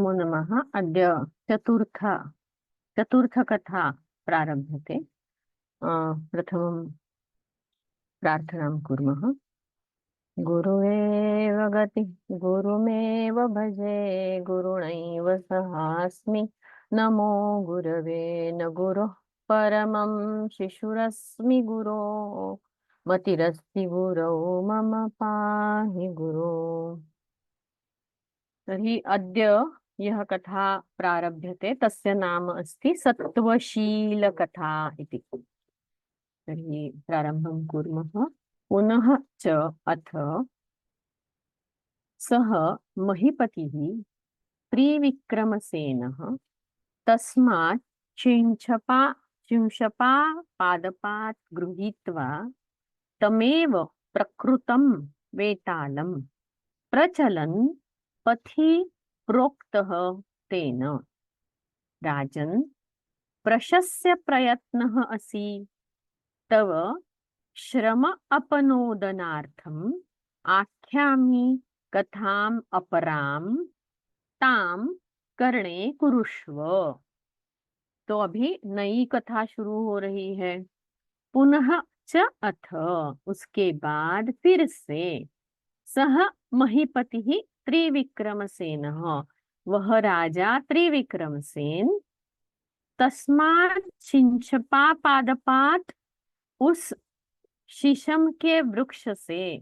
नमो नमः। अद्य चतुर्थकथा प्रारभ्यते। प्रथमं प्रार्थनां कुर्मः। गुरुरेव गतिः गुरुमेव भजे, गुरुणैव सहास्मि। नमो गुरवे न गुरुः परमं शिशुरस्मि गुरो, मतिरस्ति गुरौ मम पाहि गुरो। तर्हि अद्य यः कथा प्रारभ्यते तस्य नाम अस्ति सत्त्वशीलकथा इति। तर्हि प्रारम्भं कुर्मः। पुनः च अथ सः महीपतिः त्रिविक्रमसेनः तस्मात् शिंशपा पादपात् गृहीत्वा तमेव प्रकृतं वेतालं प्रचलन् पथि प्रोक्तः तेन, राजन् प्रशस्य प्रयत्नः असि, तव श्रम अपनोदनार्थम् आख्यामि कथाम् अपरां ताम करणे कुरुष्व। तो अभी नई कथा शुरू हो रही है। पुनः च अथ, उसके बाद फिर से, सह महीपतिः त्रिविक्रमसेनः, वह राजा त्रिविक्रमसेन, तस्मात् शिंशपा पादपात, उस शीशम के वृक्ष से,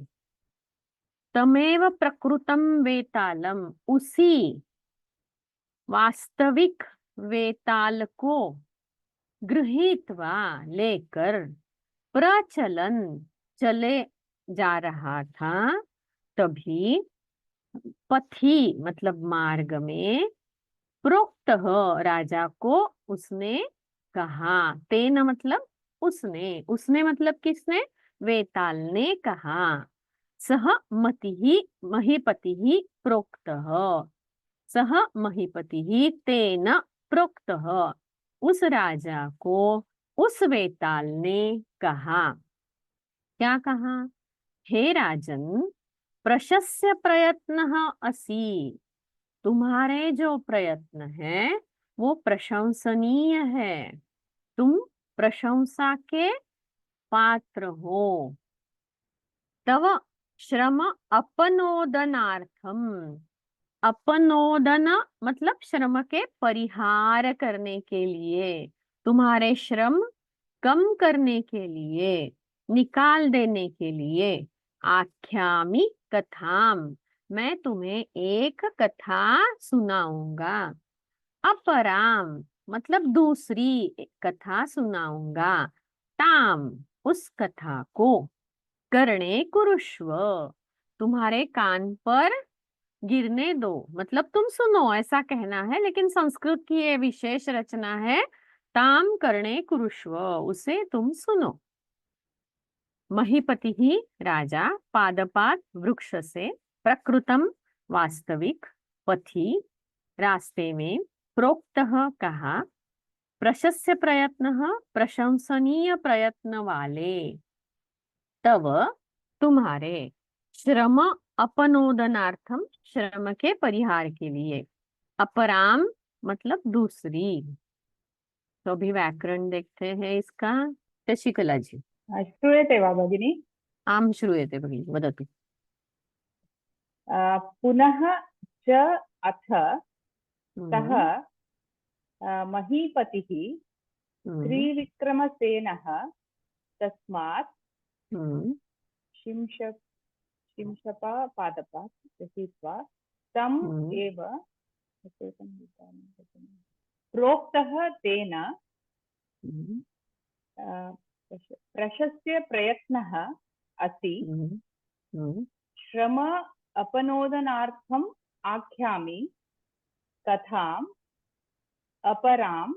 तमेव प्रकृतम वेतालम, उसी वास्तविक वेताल को गृहीत्वा लेकर, प्रचलन चले जा रहा था, तभी पथी मतलब मार्ग में, प्रोक्त राजा को उसने कहा। तेन मतलब उसने मतलब किसने? वेताल ने कहा। सह महीपति प्रोक्त, सह महीपति तेन प्रोक्त, उस राजा को उस वेताल ने कहा। क्या कहा? हे राजन, प्रशस्य प्रयत्न असि, तुम्हारे जो प्रयत्न है वो प्रशंसनीय है, तुम प्रशंसा के पात्र हो। तव श्रम अपनोदनार्थम, अपनोदन मतलब श्रम के परिहार करने के लिए, तुम्हारे श्रम कम करने के लिए, निकाल देने के लिए, आख्यामि कथाम, मैं तुम्हें एक कथा सुनाऊंगा। अपराम मतलब दूसरी कथा सुनाऊंगा। ताम उस कथा को, करणे कुरुष्व तुम्हारे कान पर गिरने दो, मतलब तुम सुनो ऐसा कहना है, लेकिन संस्कृत की ये विशेष रचना है। ताम करणे कुरुष्व, उसे तुम सुनो। महीपति ही राजा पादपात वृक्ष से, प्रकृतम वास्तविक, पथि रास्ते में, प्रोक्तः कहा, प्रशस्य प्रयत्न प्रशंसनीय प्रयत्न वाले, तव तुम्हारे, श्रम अपनोदनार्थम श्रम के परिहार के लिए, अपराम मतलब दूसरी। तो अभी व्याकरण देखते हैं इसका। शशिकला जी। श्रूयते वा भगिनी? आम श्रूयते भगिनी, वदतु। पुनः च अथ सः महीपतिः त्रिविक्रमसेनः तस्मात् शिंशपा पादपात् गृहीत्वा तम् एव प्रोक्तः तेन, प्रशस्य प्रयत्नः असि, श्रम अपनोदनार्थम् आख्यामि कथाम् अपरां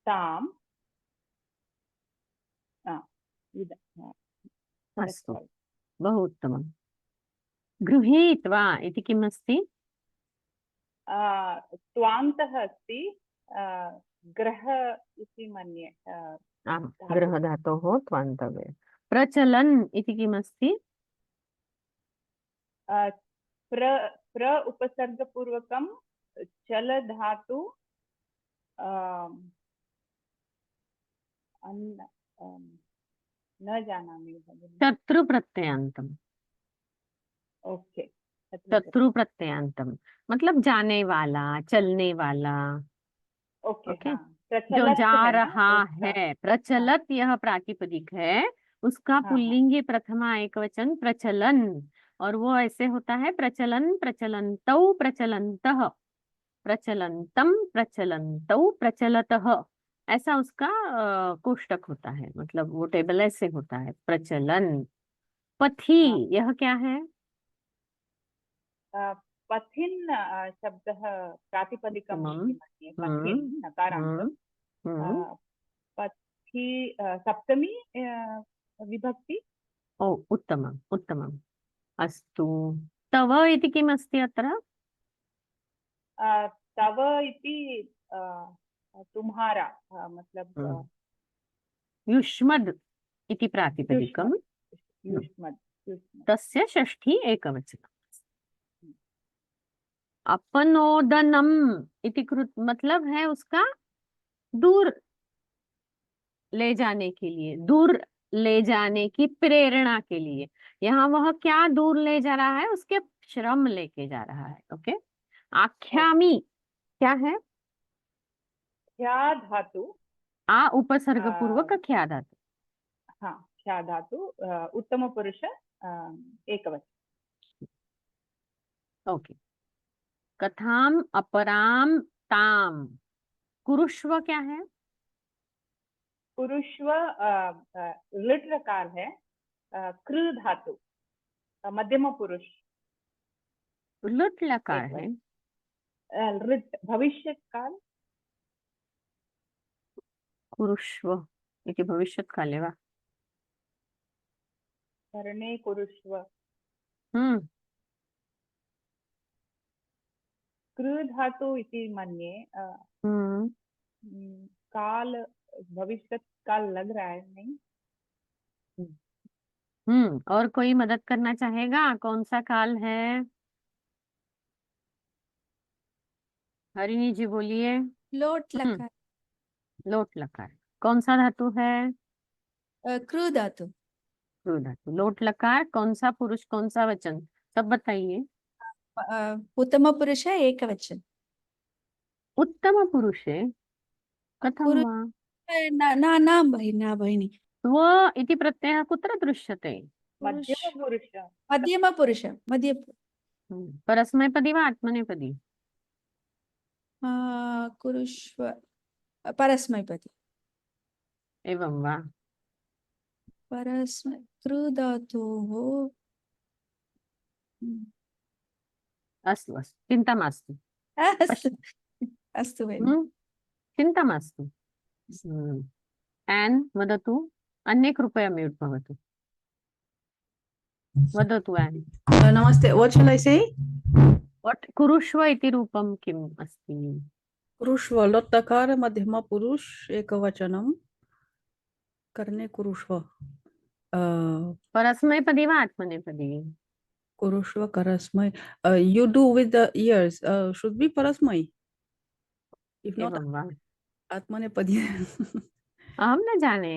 ताम्। अस्तु, बहु उत्तमम्। गृहीत्वा इति किम् अस्ति? त्वान्तः अस्ति, ग्रह इति मन्ये। आम्, गृहधातोः त्वान्तव्ये। प्रचलन् इति किमस्ति? प्र उपसर्गपूर्वकं चल धातु न जानामि भगिनि। शत्रु प्रत्ययान्तम। ओके, शत्रु प्रत्ययान्तम मतलब जाने वाला, चलने वाला। ओके, ओके, हाँ जो प्रचलत जा है ना रहा उसका। है, हाँ प्रचलत यह प्रातिपदिक है, उसका हाँ हाँ। पुल्लिंगी प्रथमा एकवचन प्रचलन। और वो ऐसे होता है प्रचलन, प्रचलन्तौ, प्रचलन्तः, प्रचलन्तम, प्रचलन्तौ, प्रचलतः। ऐसा उसका कोष्टक होता है, मतलब वो टेबल ऐसे होता है। प्रचलन। पथि हाँ। यह क्या है? पथिन् शब्दः प्रातिपदिकम् उत्तमम। इति मन्ये। पथिन् हम्म। नकारान्तम्। हम्म। हम्म। पथि सप्तमी विभक्ति। ओ, उत्तमम् उत्तमम्। अस्तु। तव इति किम् अस्ति अत्र? तव इति तुम्हारा मतलब हम्म। युष्मद् इति प्रातिपदिकम्। युष्मत्। हम्म। युष्मत्। युष्मत्। तस्य षष्ठी एकवचनम्। अपनोदनम इति कृत मतलब है उसका दूर ले जाने के लिए, दूर ले जाने की प्रेरणा के लिए। यहाँ वह क्या दूर ले जा रहा है? उसके श्रम लेके जा रहा है। ओके। आख्यामी क्या है? ख्या धातु। आ उपसर्ग अ, पूर्वक ख्या धातु। हाँ ख्या धातु उत्तम पुरुष एकवचन। ओके। कथाम अपराम ताम। कुरुष्व क्या है? पुरुष्व लृट लकार है। कृ धातु मध्यम पुरुष लुट लकार एक है। वचन। लृट भविष्य काल। कुरुष्व इति भविष्यत् काले वा? करणे कुरुष्व। हम्म। कृ धातु इति मन्ये हम्म। काल भविष्यत काल लग रहा है नहीं। और कोई मदद करना चाहेगा? कौन सा काल है? हरिणी जी बोलिए। लोट हम्म। लकार। लोट लकार। कौन सा धातु है? क्रू धातु। क्रू धातु। लोट लकार कौन सा पुरुष, कौन सा वचन, सब बताइए। उत्तम पुरुष एक वचन। उत्तम पुरुष है। कथं पुरुष वा? न भगिनी। स्व इति प्रत्ययः कुत्र दृश्यते? पुरुष मध्यम पुरुष। मध्यम पुरुष मध्य परस्मैपदी वा आत्मनेपदी? कुरुष्व परस्मैपदी। एवं वा? परस्मै क्रू धातोः अस्तु अस्तु, चिन्ता मास्तु। अस्तु पश्य। अस्तु भगिनि। चिन्ता मास्तु। एन् वदतु। अन्ये कृपया म्यूट् भवतु। वदतु एन्। Namaste. What shall I say? वट् कुरुष्व इति रूपं किम् अस्ति? Kurushva. Lottakara madhyama purush ekavachanam. Karne kurushva. परस्मैपदी वा आत्मनेपदी? Kurushva karasmai. You do with the ears. Should be parasmai. If not, एवं वा? atmanepadi. अहं न जाने।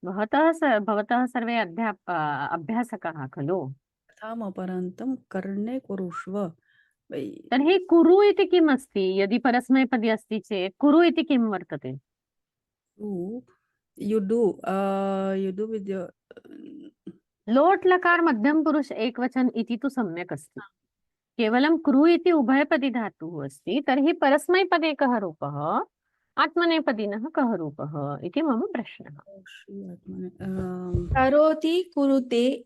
भवतः सर्वे अभ्यासकाः खलु? Tham aparantam karne kurushva. तर्हि कुरु इति किम् अस्ति? यदि परस्मैपदी अस्ति चेत् कुरु इति किं वर्तते? You do. You do with your. लोट् लकार मध्यम पुरुष एकवचन इति तु सम्यक् अस्ति। केवलं क्रू इति उभयपदी धातुः अस्ति, तर्हि परस्मैपदे कः रूपः, आत्मनेपदिनः कः रूपः इति मम प्रश्नः। करोति कुरुते।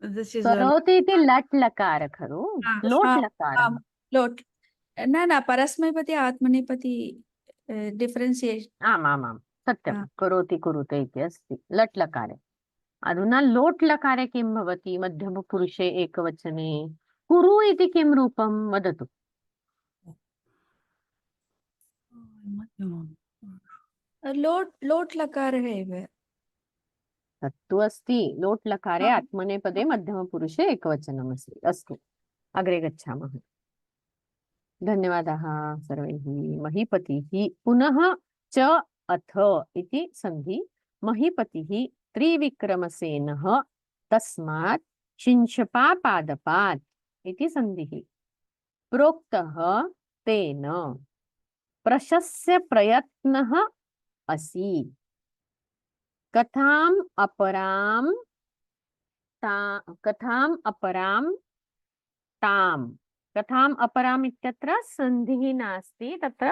This is करोति इति लट् लकार खलु? लोट् लकार। लोट न परस्मैपदी आत्मनेपदी डिफरेन्शियेट्। आमामां सत्यं, करोति कुरुते इति अस्ति लट् लकारे। अधुना लोट् लकारे किं भवति मध्यमपुरुषे एकवचने? कुरु इति किं रूपं वदतु? लोट लकार है। तत्तु अस्ति लोट् लकारे आत्मनेपदे मध्यमपुरुषे एकवचनमस्ति। अस्तु, अग्रे गच्छामः। धन्यवादः सर्वैः। महीपतिः पुनः च अथ इति सन्धि। महीपतिः त्रिविक्रमसेनः तस्मात् शिंशपापादपात् इति सन्धिः। प्रोक्तः तेन प्रशस्य प्रयत्नः असि। कथाम् अपरां ताम्। कथाम् अपराम् इत्यत्र सन्धिः नास्ति, तत्र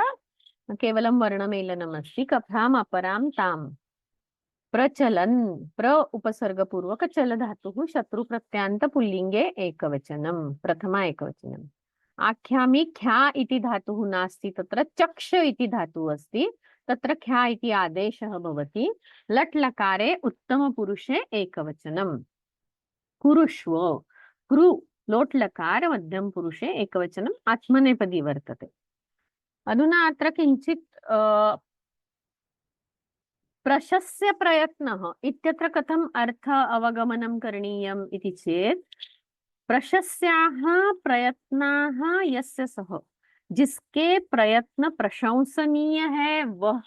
केवलं वर्णमेलनम् अस्ति। कथाम् अपरां ताम्। प्रचलन्, प्र उपसर्गपूर्वक चल धातुः शत्रु प्रत्यांत पुल्लिंगे एकवचनं, प्रथमा एकवचनम्। आख्यामि ख्या इति धातुः नास्ति, तत्र चक्ष इति धातुः अस्ति, तत्र ख्या इति आदेशः भवति। लट् लकारे उत्तमपुरुषे एकवचनं। कुरुष्व, कृ लोट् लकार मध्यम पुरुषे एकवचनम् आत्मनेपदी वर्तते। अधुना अत्र किञ्चित् प्रशस्य प्रयत्नः इत्यत्र कथम् अर्थ अवगमनं करणीयम् इति चेत्, प्रशस्याः प्रयत्नाः यस्य सः, जिसके प्रयत्न प्रशंसनीय है वह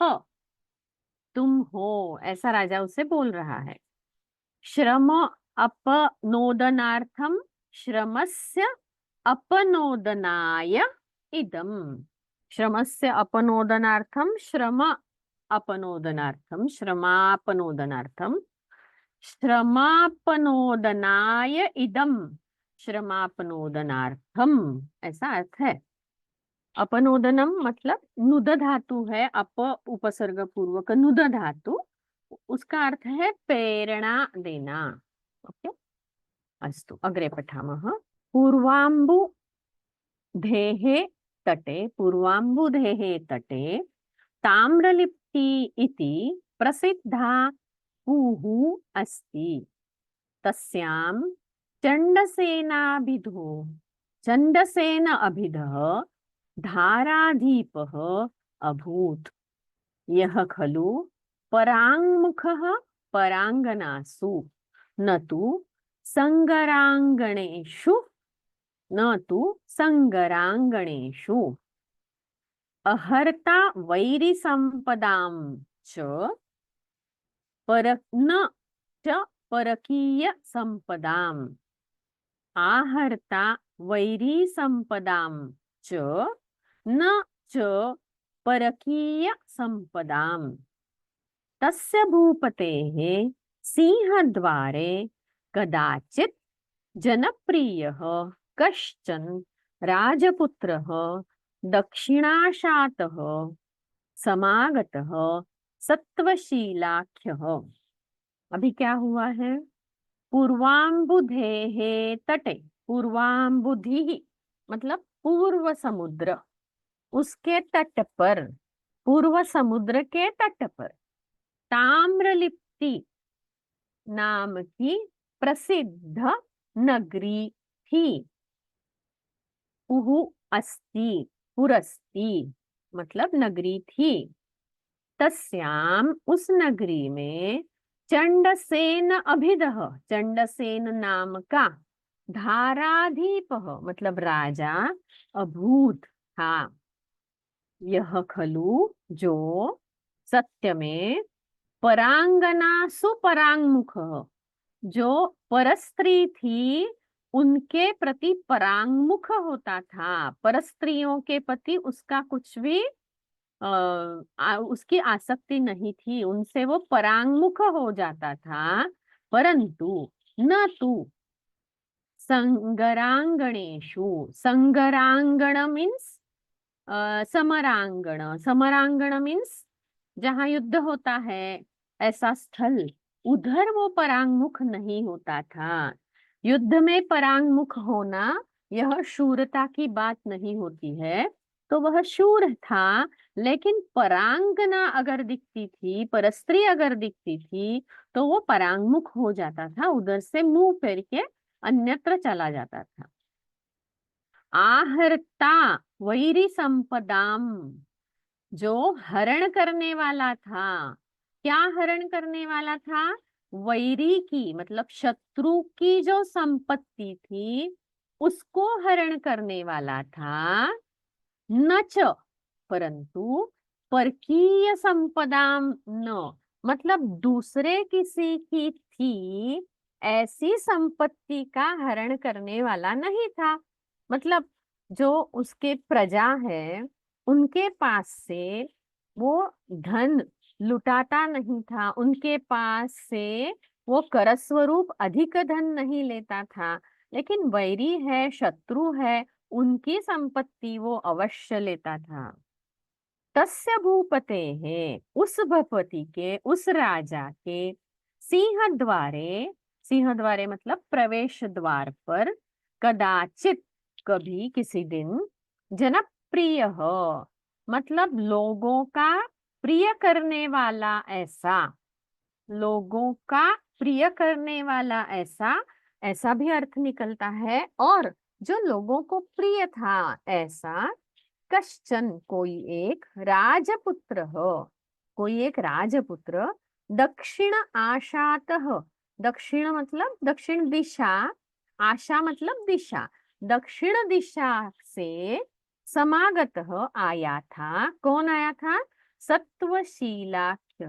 तुम हो, ऐसा राजा उसे बोल रहा है। श्रम अपनोदनार्थम श्रमस्य अपनोदनाय इदम्। श्रमस्य अपनोदनार्थम श्रम अपनोदनार्थम श्रमापनोदनार्थम श्रमापनोदनाय इदम् श्रमापनोदनार्थम, ऐसा अर्थ है। अपनोदनम मतलब नुद धातु है, अप उपसर्ग पूर्वक नुद धातु, उसका अर्थ है प्रेरणा देना। ओके, अस्तु अग्रे पठामः। पूर्वाम्बुधेः तटे, पूर्वाम्बुधेः तटे ताम्रलिप्ति इति प्रसिद्धा पूः अस्ति। तस्यां चण्डसेन अभिधः धाराधीपः अभूत्। यः खलु पराङ्मुखः पराङ्गनासु न तु संगराङ्गणेषु अहर्ता वैरिसम्पदां च परकीय संपदाम्। आहर्ता वैरिसम्पदां च न च परकीय संपदाम्। तस्य भूपतेः सिंहद्वारे कदाचित् जनप्रियः कश्चन राजपुत्रः दक्षिणाशातः समागतः सत्वशीलाख्यः। अभी क्या हुआ है? पूर्वाम्बुधेः तटे, पूर्वाम्बुधि मतलब पूर्व समुद्र, उसके तट पर, पूर्व समुद्र के तट पर ताम्रलिप्ति नाम की प्रसिद्ध नगरी थी। पुरस्ती मतलब नगरी थी। तस्याम उस नगरी में चंडसेन अभिदः, चंडसेन नाम का धाराधीपः मतलब राजा अभूत था। यह खलु जो सत्य में परांगनासु परांगमुखः, जो परस्त्री थी उनके प्रति परांगमुख होता था। परस्त्रियों के प्रति उसका कुछ भी उसकी आसक्ति नहीं थी, उनसे वो परांगमुख हो जाता था। परंतु न तू संगरांगणेषु, संगरांगण मीन्स समरांगण, समरांगण मीन्स जहाँ युद्ध होता है ऐसा स्थल, उधर वो परांगमुख नहीं होता था। युद्ध में परांगमुख होना यह शूरता की बात नहीं होती है, तो वह शूर था। लेकिन परांगना अगर दिखती थी, परस्त्री अगर दिखती थी, तो वो परांगमुख हो जाता था, उधर से मुंह फेर के अन्यत्र चला जाता था। आहर्ता वैरी संपदाम, जो हरण करने वाला था। क्या हरण करने वाला था? वैरी की मतलब शत्रु की जो संपत्ति थी उसको हरण करने वाला था। न च, परंतु परकीय संपदाम न, मतलब दूसरे किसी की थी ऐसी संपत्ति का हरण करने वाला नहीं था। मतलब जो उसके प्रजा है उनके पास से वो धन लुटाता नहीं था, उनके पास से वो कर स्वरूप अधिक धन नहीं लेता था, लेकिन वैरी है, शत्रु है, उनकी संपत्ति वो अवश्य लेता था। तस्य भूपते है, उस भूपति के, उस राजा के, सिंह द्वारे, सिंह द्वारे मतलब प्रवेश द्वार पर, कदाचित कभी किसी दिन, जनप्रिय मतलब लोगों का प्रिय करने वाला ऐसा, लोगों का प्रिय करने वाला ऐसा, ऐसा भी अर्थ निकलता है। और जो लोगों को प्रिय था ऐसा, कश्चन कोई एक, राजपुत्र हो, कोई एक राजपुत्र, दक्षिण आशातः, दक्षिण मतलब दक्षिण दिशा, आशा मतलब दिशा, दक्षिण दिशा से समागतः आया था। कौन आया था? सत्वशीलाख्य,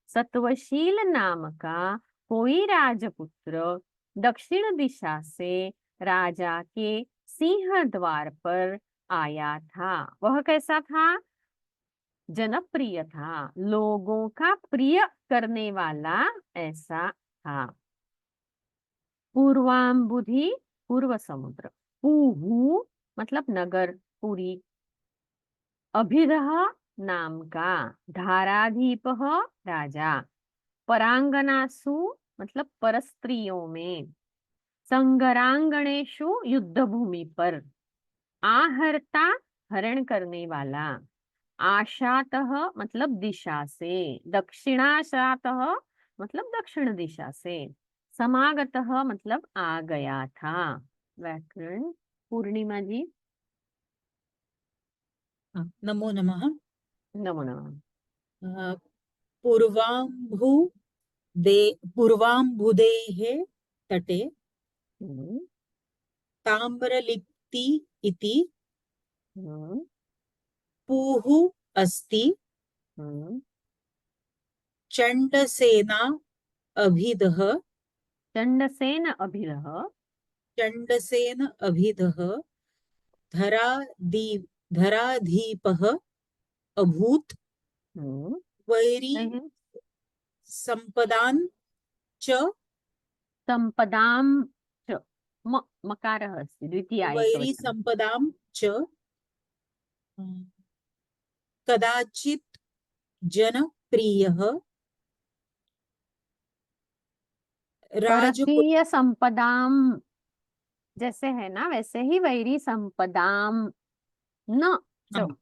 सत्वशील नाम का कोई राजपुत्र दक्षिण दिशा से राजा के सिंह द्वार पर आया था। वह कैसा था? जनप्रिय था, लोगों का प्रिय करने वाला ऐसा था। पूर्वाम्बुधि, पूर्व समुद्र, पूहु मतलब नगर, पुरी, अभिदः नाम का धाराधीप राजा, परांगनासु मतलब परस्त्रियों में, संगरांगणेशु युद्ध भूमि पर, आहर्ता हरण करने वाला, आशातः मतलब दिशा से, दक्षिणाशातः मतलब दक्षिण दिशा से, समागतः मतलब आ गया था। व्याकरण पूर्णिमा जी। नमो नमः। नमो नमः। पूर्वाम्भु पूर्वाम्बुदेः तटे हम्म, ताम्रलिप्ति इति हम्म, पूः अस्ति। हम्म। चण्डसेना अभिदः, चंडसेन अभिरह, चण्डसेन अभिदः धराधीपः अभूत्। हम्म, वैरी सही है। संपदान् च, संपदां च, मकारः अस्ति द्वितीया वैरी एकवचनं। संपदां च कदाचित् जनप्रियः राजपुत्र। परकीय संपदाम जैसे है ना, वैसे ही वैरी संपदाम न च। हाँ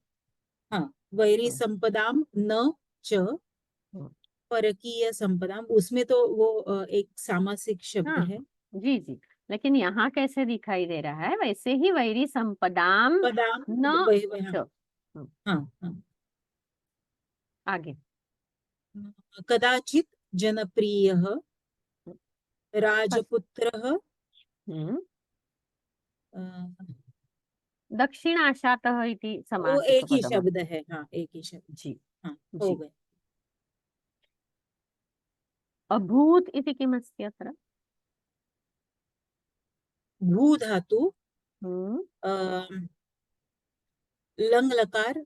हाँ, वैरी हम्म, संपदां न च हम्म, परकीय संपदाम, उसमें तो वो एक सामासिक शब्द हाँ है। जी जी, लेकिन यहाँ कैसे दिखाई दे रहा है? वैसे ही वैरी संपदाम पदाम न हाँ च। हम्म, हाँ हाँ। आगे। कदाचित् जनप्रियः बस। राजपुत्रः हम्म, अ, दक्षिणाशातः इति वो एक ही शब्द समासिकपदमस्ति। है। हाँ, एक ही शब्द। जी हाँ, हो जी। गए। अभूत् इति किमस्ति अत्र? भू धातु हम्म, लंग लकार,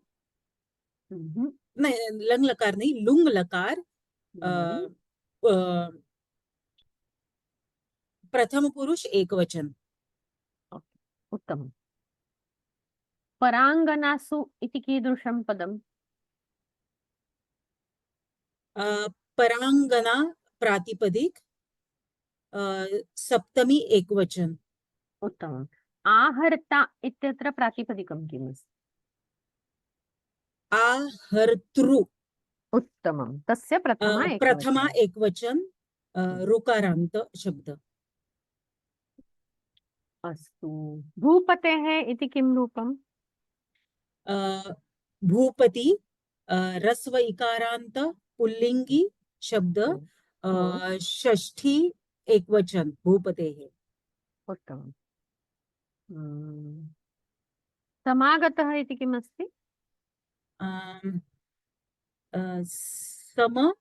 हम्म, नहीं लंग लकार नहीं, लुंग लकार, अ, हम्म, अ, प्रथम पुरुष एक वचन। ओके, उत्तमम्। परांगनासु इति कीदृशं पदम्? परांगना प्रातिपदिक, सप्तमी एक वचन। उत्तमम्। आहर्ता इत्यत्र प्रातिपदिकं किमस्ति? आहर्तृ, उत्तमं, तस्य प्रथमा प्रथमा एकवचनं। एक वचन, हम्म, ऋकारांत शब्द। अस्तु। भूपतेः इति किं रूपम्? अ, भूपति, रस्व इकारांत पुल्लिंगी शब्द, हम्म, हम्म, षष्ठी एक वचन भूपते है। उत्तमम्। हम्म, समागतः इति किमस्ति? अम, सम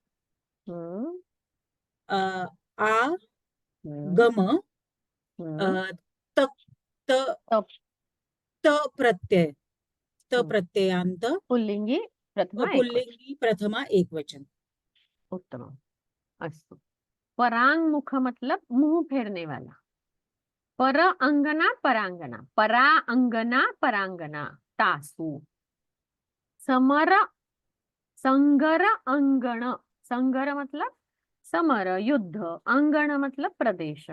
हम्म, आ हम्म, गम हम्म, त त तप, त प्रत्यय त हम्म, प्रत्ययान्त पुल्लिङ्गे प्रथमा एकवचन। पुल्लिंगी प्रथमा एकवचन। उत्तमम्। अस्तु। परांगमुख मतलब मुंह फेरने वाला। पर अंगना परांगना, परा अंगना परांगना, तासु। समर संगर अंगण, संगर मतलब समर युद्ध, अंगण मतलब प्रदेश।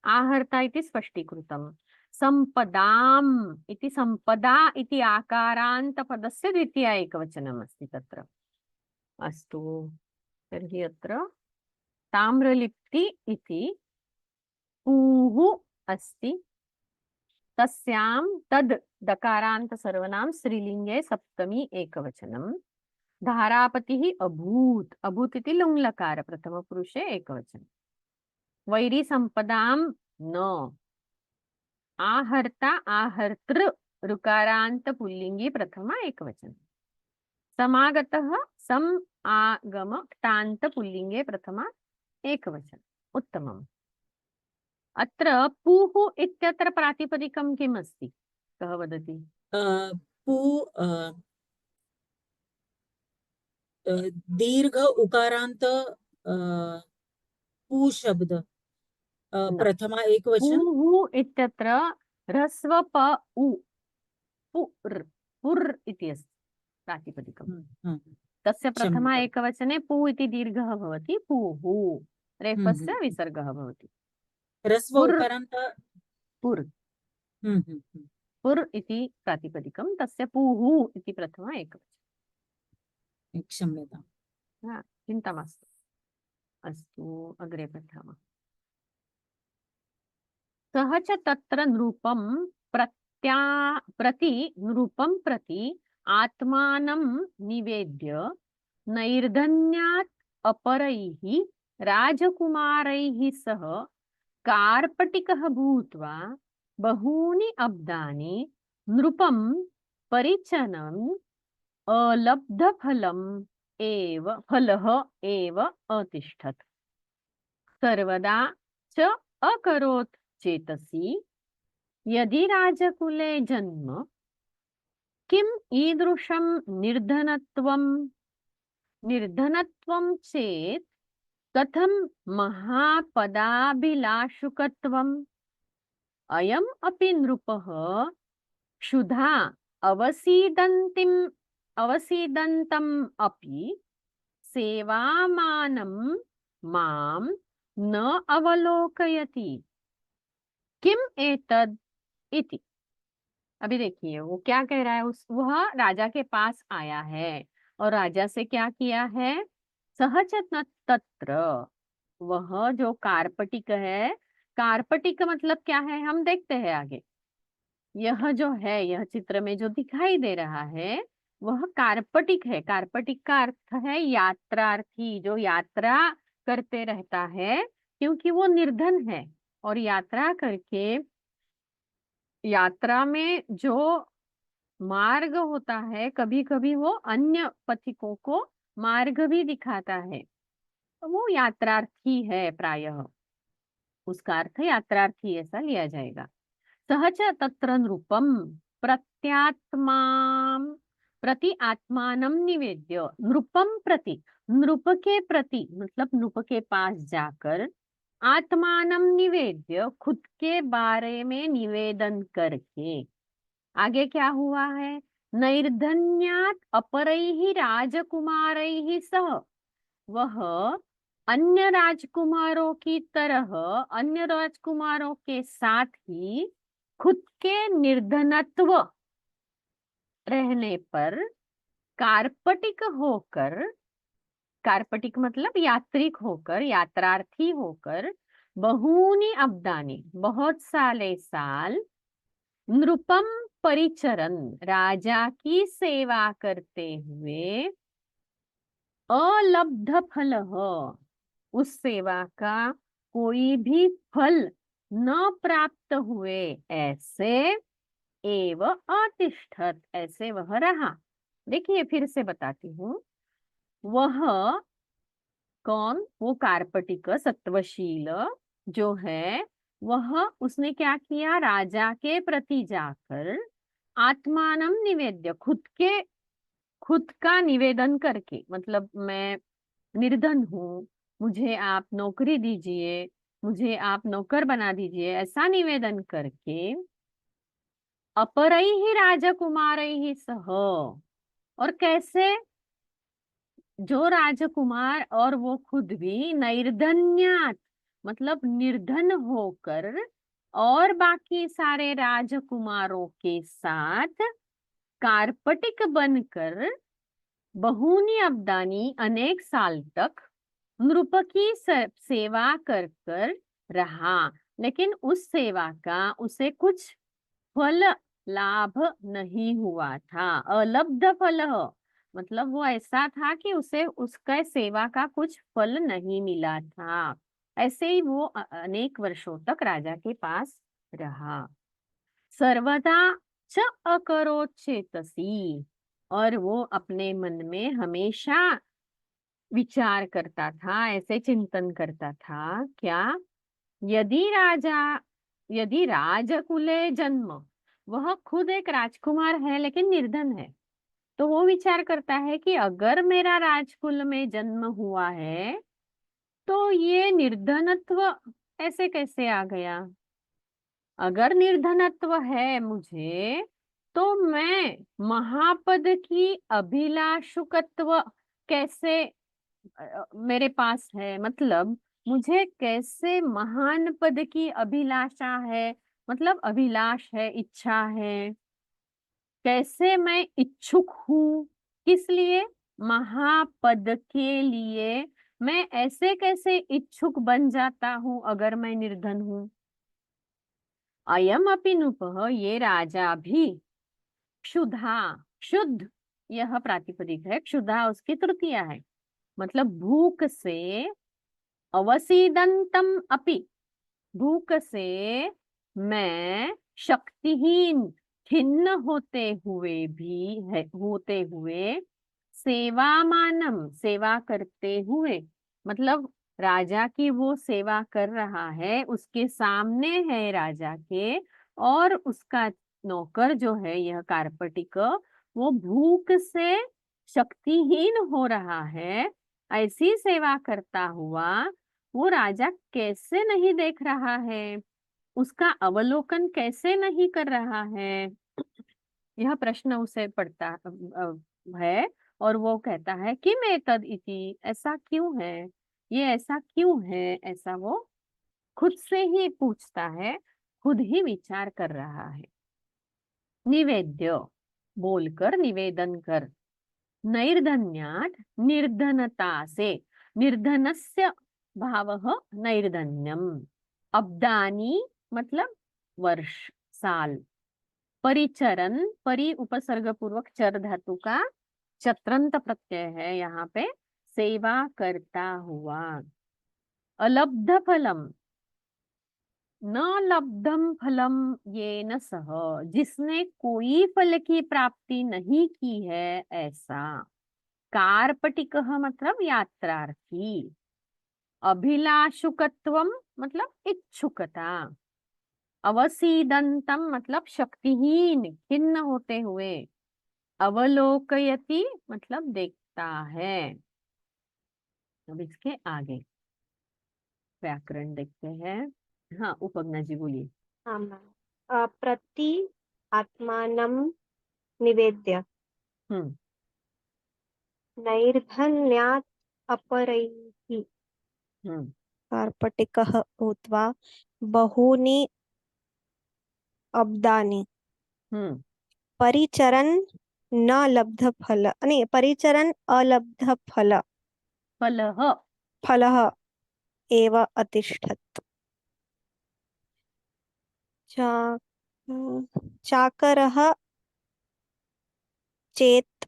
आहर्ता इति स्पष्टीकृतम्। संपदाम इति संपदा इति आकारान्त पदस्य द्वितीया एकवचनम् अस्ति तत्र। अस्तु, तर्हि अत्र ताम्रलिप्ति इति ऊः अस्ति, तस्यां तद् दकारान्त सर्वनाम स्त्रीलिङ्गे सप्तमी एकवचनम्। धारापतिः अभूत्, अभूत् इति लुङ्लकार प्रथमपुरुषे एकवचनम्। वैरी संपदां न, आहर्ता आहर्तृ ऋकारान्त पुल्लिङ्गी प्रथमा एकवचनम्। समागतः सम आगम क्तान्त पुल्लिङ्गे प्रथमा एकवचनम्। उत्तमम्। अत्र पूः इत्यत्र प्रातिपदिकं किम् अस्ति? कः वदति? पू दीर्घ उकारांत पू शब्द न, प्रथमा एकवचन। पूः इत्यत्र ह्रस्व प उ, पुर्, पुर् इति अस्ति प्रातिपदिकम्। तस्य प्रथमा क्षम्यताम्। एकवचने पू इति दीर्घः भवति, पूः। रेफस्य विसर्गः भवति। ह्रस्व पुर्, उकारांत पुर्, पुर् इति प्रातिपदिकं, तस्य पूः इति प्रथमा एकवचनं। क्षम्यताम्। हा, चिन्ता मास्तु। अस्तु, अग्रे पठामः। सः च तत्र नृपं नृपं प्रति आत्मानं निवेद्य नैर्धन्यात् अपरैः राजकुमारैः सह कार्पटिकः भूत्वा बहूनि अब्दानि नृपं परिचनम् अलब्धफलम् एव फलः एव अतिष्ठत्। सर्वदा च अकरोत् चेतसि यदि राजकुले जन्म किम ईदृशं निर्धनत्वं चेत् कथं महापदाभिलाषुकत्वम्। अयम् अपि नृपः क्षुधा अवसीदन्तम् अपि सेवामानं मां न अवलोकयति। किम एतद् इति। अभी देखिए वो क्या कह रहा है। वह राजा के पास आया है और राजा से क्या किया है? सहज तत्र, वह जो कार्पटिक है, कार्पटिक मतलब क्या है हम देखते हैं आगे। यह जो है, यह चित्र में जो दिखाई दे रहा है वह कार्पटिक है। कार्पटिक का अर्थ है यात्रार्थी, जो यात्रा करते रहता है, क्योंकि वो निर्धन है और यात्रा करके, यात्रा में जो मार्ग होता है, कभी कभी वो अन्य पथिकों को मार्ग भी दिखाता है, तो वो यात्रार्थी है प्रायः। उसका अर्थ यात्रार्थी ऐसा लिया जाएगा। सहच तत्र नृपम प्रति आत्मानं निवेद्य, नृपम प्रति, नृप के प्रति मतलब नृप के पास जाकर, आत्मानं निवेद्य खुद के बारे में निवेदन करके। आगे क्या हुआ है? नैर्धन्यात् अपरैः राजकुमारैः सह, वह अन्य राजकुमारों की तरह, अन्य राजकुमारों के साथ ही खुद के निर्धनत्व रहने पर कार्पटिक होकर, कार्पटिक मतलब यात्रिक होकर, यात्रार्थी होकर, बहूनि अब्दानि बहुत साले साल, नृपम परिचरन राजा की सेवा करते हुए, अलब्ध फल, उस सेवा का कोई भी फल न प्राप्त हुए ऐसे, एव अतिष्ठत, ऐसे वह रहा। देखिए फिर से बताती हूँ। वह कौन? वो कार्पटिक सत्वशील जो है, वह उसने क्या किया? राजा के प्रति जाकर आत्मानम निवेद्य, खुद का निवेदन करके, मतलब मैं निर्धन हूँ, मुझे आप नौकरी दीजिए, मुझे आप नौकर बना दीजिए, ऐसा निवेदन करके अपरैः राजकुमारैः सह, और कैसे? जो राजकुमार और वो खुद भी नैर्धन्यात, मतलब निर्धन होकर, और बाकी सारे राजकुमारों के साथ कार्पटिक बनकर बहुनी अब्दानी, अनेक साल तक नृप की सेवा कर कर रहा। लेकिन उस सेवा का उसे कुछ फल लाभ नहीं हुआ था। अलब्ध फल, मतलब वो ऐसा था कि उसे उसका सेवा का कुछ फल नहीं मिला था। ऐसे ही वो अनेक वर्षों तक राजा के पास रहा। सर्वदा च अकरोत् चेतसी, और वो अपने मन में हमेशा विचार करता था, ऐसे चिंतन करता था क्या? यदि राजकुले जन्म, वह खुद एक राजकुमार है लेकिन निर्धन है, तो वो विचार करता है कि अगर मेरा राजकुल में जन्म हुआ है तो ये निर्धनत्व ऐसे कैसे आ गया? अगर निर्धनत्व है मुझे, तो मैं महापद की अभिलाषुकत्व कैसे मेरे पास है? मतलब मुझे कैसे महान पद की अभिलाषा है, मतलब अभिलाष है, इच्छा है, कैसे मैं इच्छुक हूँ? किस लिए? महापद के लिए मैं ऐसे कैसे इच्छुक बन जाता हूँ अगर मैं निर्धन हूँ? अयम अपि नृपः, ये राजा भी क्षुधा, शुद्ध, यह प्रातिपदिक है, क्षुधा उसकी तृतीया है, मतलब भूख से, अवसीदंतम अपि, भूख से मैं शक्तिहीन, खिन्न होते हुए सेवामानम, सेवा करते हुए, मतलब राजा की वो सेवा कर रहा है, उसके सामने है राजा के, और उसका नौकर जो है यह कार्पटिक, वो भूख से शक्तिहीन हो रहा है, ऐसी सेवा करता हुआ वो राजा कैसे नहीं देख रहा है? उसका अवलोकन कैसे नहीं कर रहा है? यह प्रश्न उसे पड़ता है, और वो कहता है कि मैं तद इति, ऐसा क्यों है? ये ऐसा क्यों है? ऐसा वो खुद से ही पूछता है, खुद ही विचार कर रहा है। निवेद्य, बोलकर, निवेदन कर। नैर्धन्यात्, निर्धनता से, निर्धनस्य भावः नैर्धन्यम। अब्दानी मतलब वर्ष, साल। परिचरन, परि उपसर्ग पूर्वक चर धातु का चत्रंत प्रत्यय है यहाँ पे, सेवा करता हुआ। अलब्ध फलम, न लब्धम फलम येन सह, जिसने कोई फल की प्राप्ति नहीं की है, ऐसा। कार्पटिक मतलब यात्रार्थी। अभिलाषुकत्वम मतलब इच्छुकता। अवसीदंतम मतलब शक्तिहीन, खिन्न होते हुए। अवलोकयति मतलब देखता है। अब इसके आगे व्याकरण देखते हैं। हाँ, उपज्ञा जी बोलिए। हाँ मैम। प्रति आत्मानं निवेद्य हम्म नैर्धन्यात् अपरैः हम्म कार्पटिकः भूत्वा बहूनि अब्दानि हम्म परिचरन् न लब्धफल नहीं परिचरन् अलब्धफल फलः, फलः एव अतिष्ठत्। चा चाकरः चेत्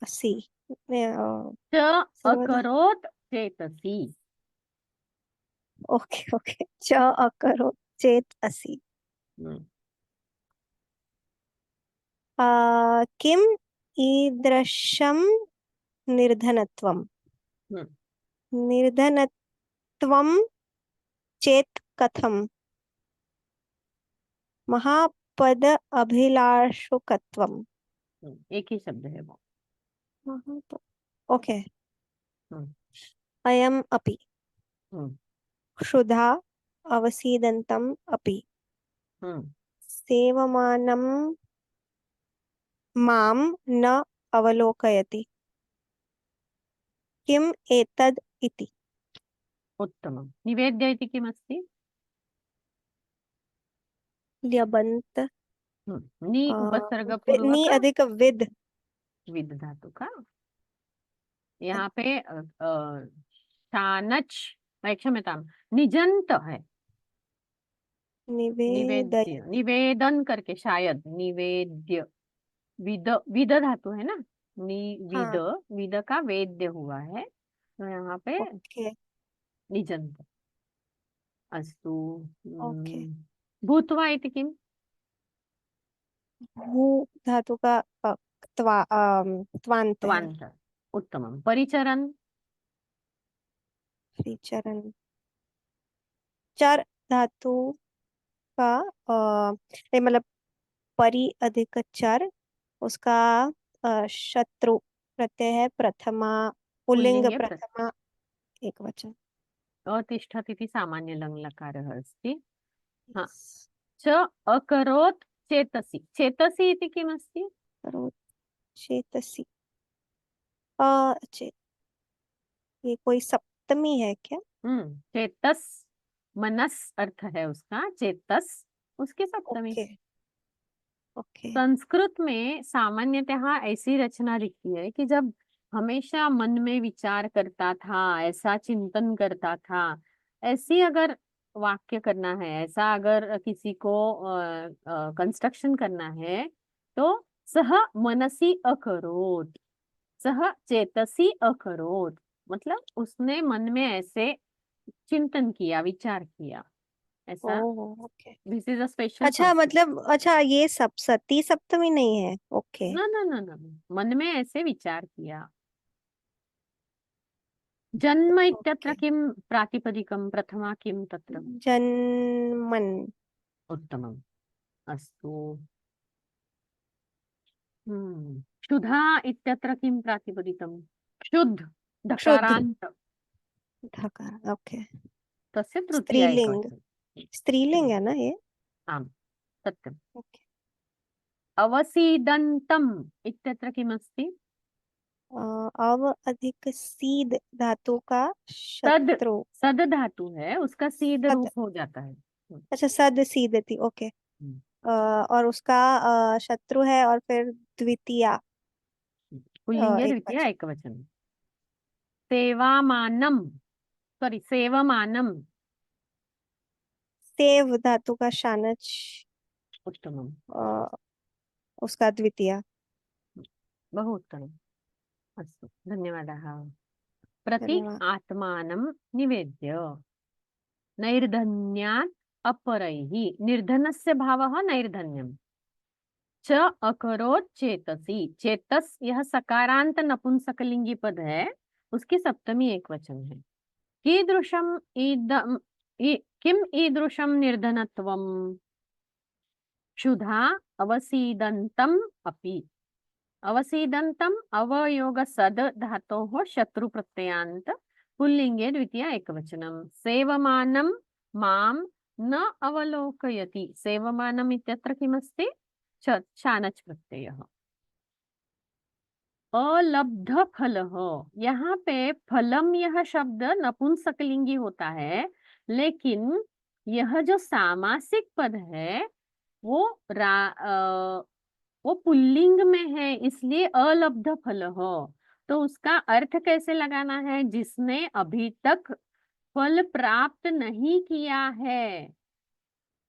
असि च सर्वदा अकरोत् चेतसि। ओके ओके च अकरोत् चेत् असि। हम्म किम् ईदृशं निर्धनत्वं हम्म, निर्धनत्वं चेत् कथम् महापद अभिलाषुकत्वं एक ही शब्द है वो। ओके हम्म, अयम् अपि हम्म, क्षुधा अवसीदन्तम् अपि हम्म। सेवमानं मां न अवलोकयति किम् एतद् इति उत्तमं। निवेद्य इति किमस्ति? ल्यबन्त नि नि उपसर्गपूर्वक अधिक विद विद धातु का। यहाँ पे शानच, क्षम्यतां, निजंत है। निवेदय निवेद्य, निवेदन करके शायद निवेद्य। विद, विद धातु है ना, निविद, हाँ विद का वेद्य हुआ है, तो यहाँ पे ओके निजंत। अस्तु। ओके भूत्वा इति किम्? भू धातु का त्वान्त है त्वान्त। उत्तमं। परिचरन्। विचरण चर धातु का मतलब परि अधिक चर उसका शत्रु प्रत्यय है प्रथमा पुल्लिंग पुल्लिङ्गे प्रथमा एक वचन अतिष्ठत् इति सामान्यलङ्लकारः अस्ति। हा। Yes. च अकरोत् चेतसि। चेतसि इति किमस्ति? करोति चेतसि चेत ये कोई सप्तमी है क्या चेतस, मनस अर्थ है उसका, चेतस उसकी सप्तमी। ओके ओके संस्कृत में सामान्यतः ऐसी रचना दिखती है कि जब हमेशा मन में विचार करता था, ऐसा चिंतन करता था, ऐसी अगर वाक्य करना है, ऐसा अगर किसी को कंस्ट्रक्शन करना है, तो सह मनसी अकरोत्, सह चेतसी अकरोत्, मतलब उसने मन में ऐसे चिंतन किया, विचार किया, ऐसा। Oh okay this is a special अच्छा संस्कृत। मतलब अच्छा ये सब सती सप्तमी नहीं है ओके ना ना ना ना, मन में ऐसे विचार किया। जन्म इत्यत्र ओके किं प्रातिपदिकं, प्रथमा किं तत्र? जन्मन उत्तमम्। अस्तु। क्षुधा इत्यत्र किं प्रातिपदिकं? क्षुद्, क्षुद्ध ढकारान्त, ढकार ओके तस्य तृतीया स्त्रीलिंग एकवचनं। स्त्रीलिंग है ना ये आम्, सत्यम्। ओके अवसीदन्तम् इत्यत्र किमस्ति? अव अधिक सीद धातु का सद, शत्रु सद धातु है, उसका सीद सद रूप हो जाता है। अच्छा सद सीदती ओके हम्म, और उसका शत्रु है और फिर द्वितीया पुल्लिंगे एक द्वितीया वचन एकवचनं। सेवामानं, सॉरी, सेवमानं। सेव धातु का शानच उत्तमम्। उसका द्वितीया बहु उत्तमम्। अस्तु, धन्यवादाः। प्रति धन्यवाद आत्मानं निवेद्य। नैर्धन्यात् अपरैः, निर्धनस्य भावः नैर्धन्यम्। च अकरोत् चेतसि, चेतस यह सकारांत नपुंसकलिंगी पद है, उसकी सप्तमी एकवचन है। कीदृशम् इदम् किम् ईदृशं निर्धनत्वम्? क्षुधा अवसीदन्तम् अपि। अवसीदन्तम् अवयोग सद धातोः शत्रु प्रत्ययान्त पुल्लिंगे द्वितीया एकवचनं। सेवमानं मां न अवलोकयति। सेवमानम् इत्यत्र किमस्ति? शानच् प्रत्ययः। अलब्ध फलः, यहाँ पे फलम यह शब्द नपुंसकलिंगी होता है, लेकिन यह जो सामासिक पद है वो वो पुल्लिंग में है, इसलिए अलब्ध फलः। तो उसका अर्थ कैसे लगाना है? जिसने अभी तक फल प्राप्त नहीं किया है।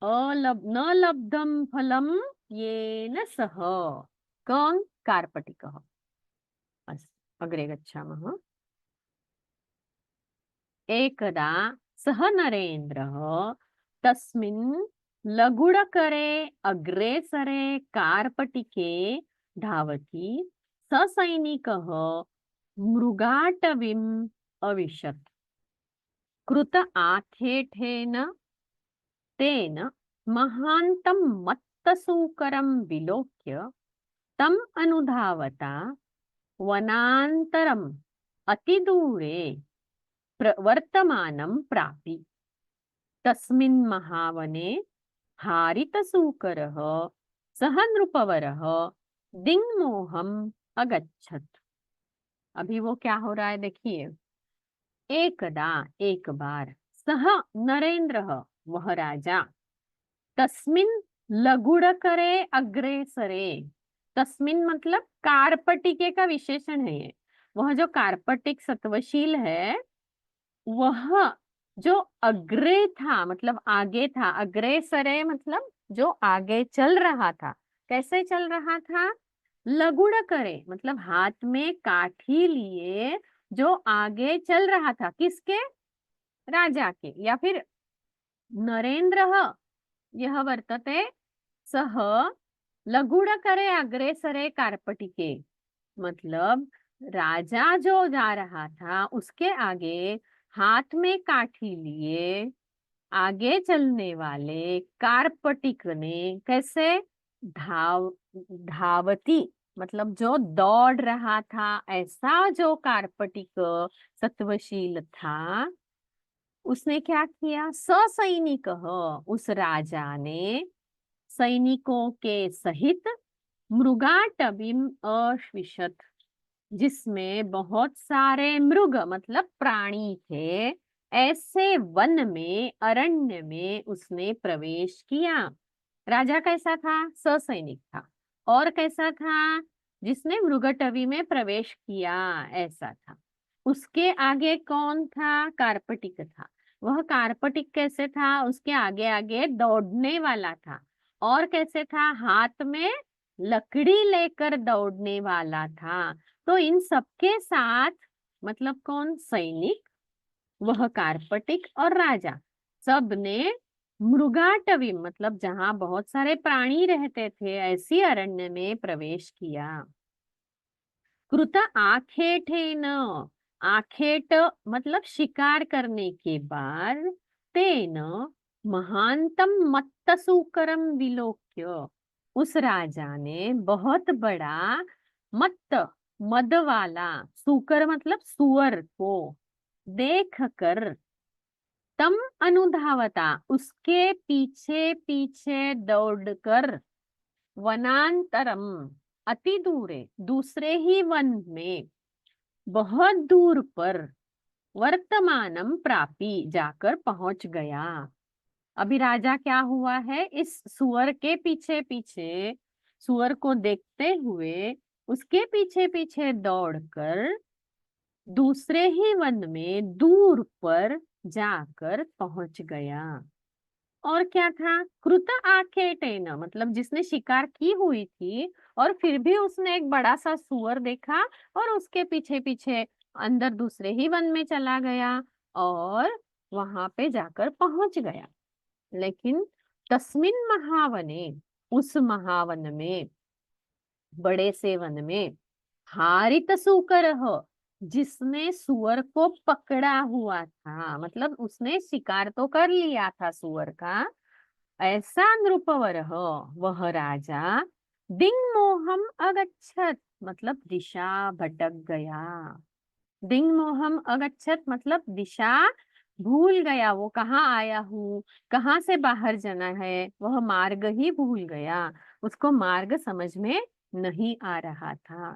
न लब्धम फलम येन सह। कं कार्पटिकः। अस्तु, अग्रे गच्छामः। एकदा सः नरेन्द्रः तस्मिन् लगुडकरे अग्रेसरे कार्पटिके धावति ससैनिकः मृगाटवीम् अविशत्। कृत आखेटेन तेन महान्तं मत्तसूकरं विलोक्य तम् अनुधावता वनान्तरम् अतिदूरे वर्तमानं प्रापि। तस्मिन् महावने हारितसूकरः सह नृपवरः दिङ्मोहम् अगच्छत्। अभी वो क्या हो रहा है देखिए। एकदा एक बार सह नरेंद्रः वह राजा तस्मिन् लगुडकरे अग्रेसरे। तस्मिन मतलब कार्पटिके का विशेषण है ये। वह जो कार्पटिक सत्वशील है वह जो अग्रे था मतलब आगे था। अग्रेसरे मतलब जो आगे चल रहा था। कैसे चल रहा था? लगुडकरे मतलब हाथ में काठी लिए जो आगे चल रहा था। किसके? राजा के। या फिर नरेंद्र यह वर्तते सह लगुडकरे अग्रेसरे कार्पटिके। मतलब राजा जो जा रहा था उसके आगे हाथ में काठी लिए आगे चलने वाले कार्पटिक ने कैसे धावती मतलब जो दौड़ रहा था ऐसा जो कार्पटिक सत्वशील था उसने क्या किया? ससैनिक उस राजा ने सैनिकों के सहित मृगाटवीम अश्विशत जिसमें बहुत सारे मृग मतलब प्राणी थे ऐसे वन में अरण्य में उसने प्रवेश किया। राजा कैसा था? ससैनिक था। और कैसा था? जिसने मृगटवी में प्रवेश किया ऐसा था। उसके आगे कौन था? कार्पटिक था। वह कार्पटिक कैसे था? उसके आगे आगे दौड़ने वाला था। और कैसे था? हाथ में लकड़ी लेकर दौड़ने वाला था। तो इन सबके साथ मतलब कौन? सैनिक, वह कार्पटिक और राजा सब ने मृगाटवी मतलब जहां बहुत सारे प्राणी रहते थे ऐसी अरण्य में प्रवेश किया। कृत आखेटेन आखेट मतलब शिकार करने के बाद तेन महांतम मत्तसूकरम विलोक्य उस राजा ने बहुत बड़ा मत्त मद वाला सूकर मतलब सुअर को देखकर तम अनुधावता उसके पीछे पीछे दौड़कर वनांतरम अति दूरे दूसरे ही वन में बहुत दूर पर वर्तमानम प्रापी जाकर पहुंच गया। अभी राजा क्या हुआ है? इस सुअर के पीछे पीछे सुअर को देखते हुए उसके पीछे पीछे दौड़कर दूसरे ही वन में दूर पर जाकर पहुंच गया। और क्या था? कृत आखेटेन मतलब जिसने शिकार की हुई थी और फिर भी उसने एक बड़ा सा सुअर देखा और उसके पीछे पीछे अंदर दूसरे ही वन में चला गया और वहां पे जाकर पहुंच गया। लेकिन तस्मिन महावने उस महावन में बड़े से वन में हारित सूकर जिसने सुअर को पकड़ा हुआ था मतलब उसने शिकार तो कर लिया था सुअर का ऐसा नृपवर वह राजा दिङ्मोहम अगच्छत मतलब दिशा भटक गया। दिङ्मोहम अगच्छत मतलब दिशा भूल गया। वो कहाँ आया हूँ कहाँ से बाहर जाना है वह मार्ग ही भूल गया। उसको मार्ग समझ में नहीं आ रहा था।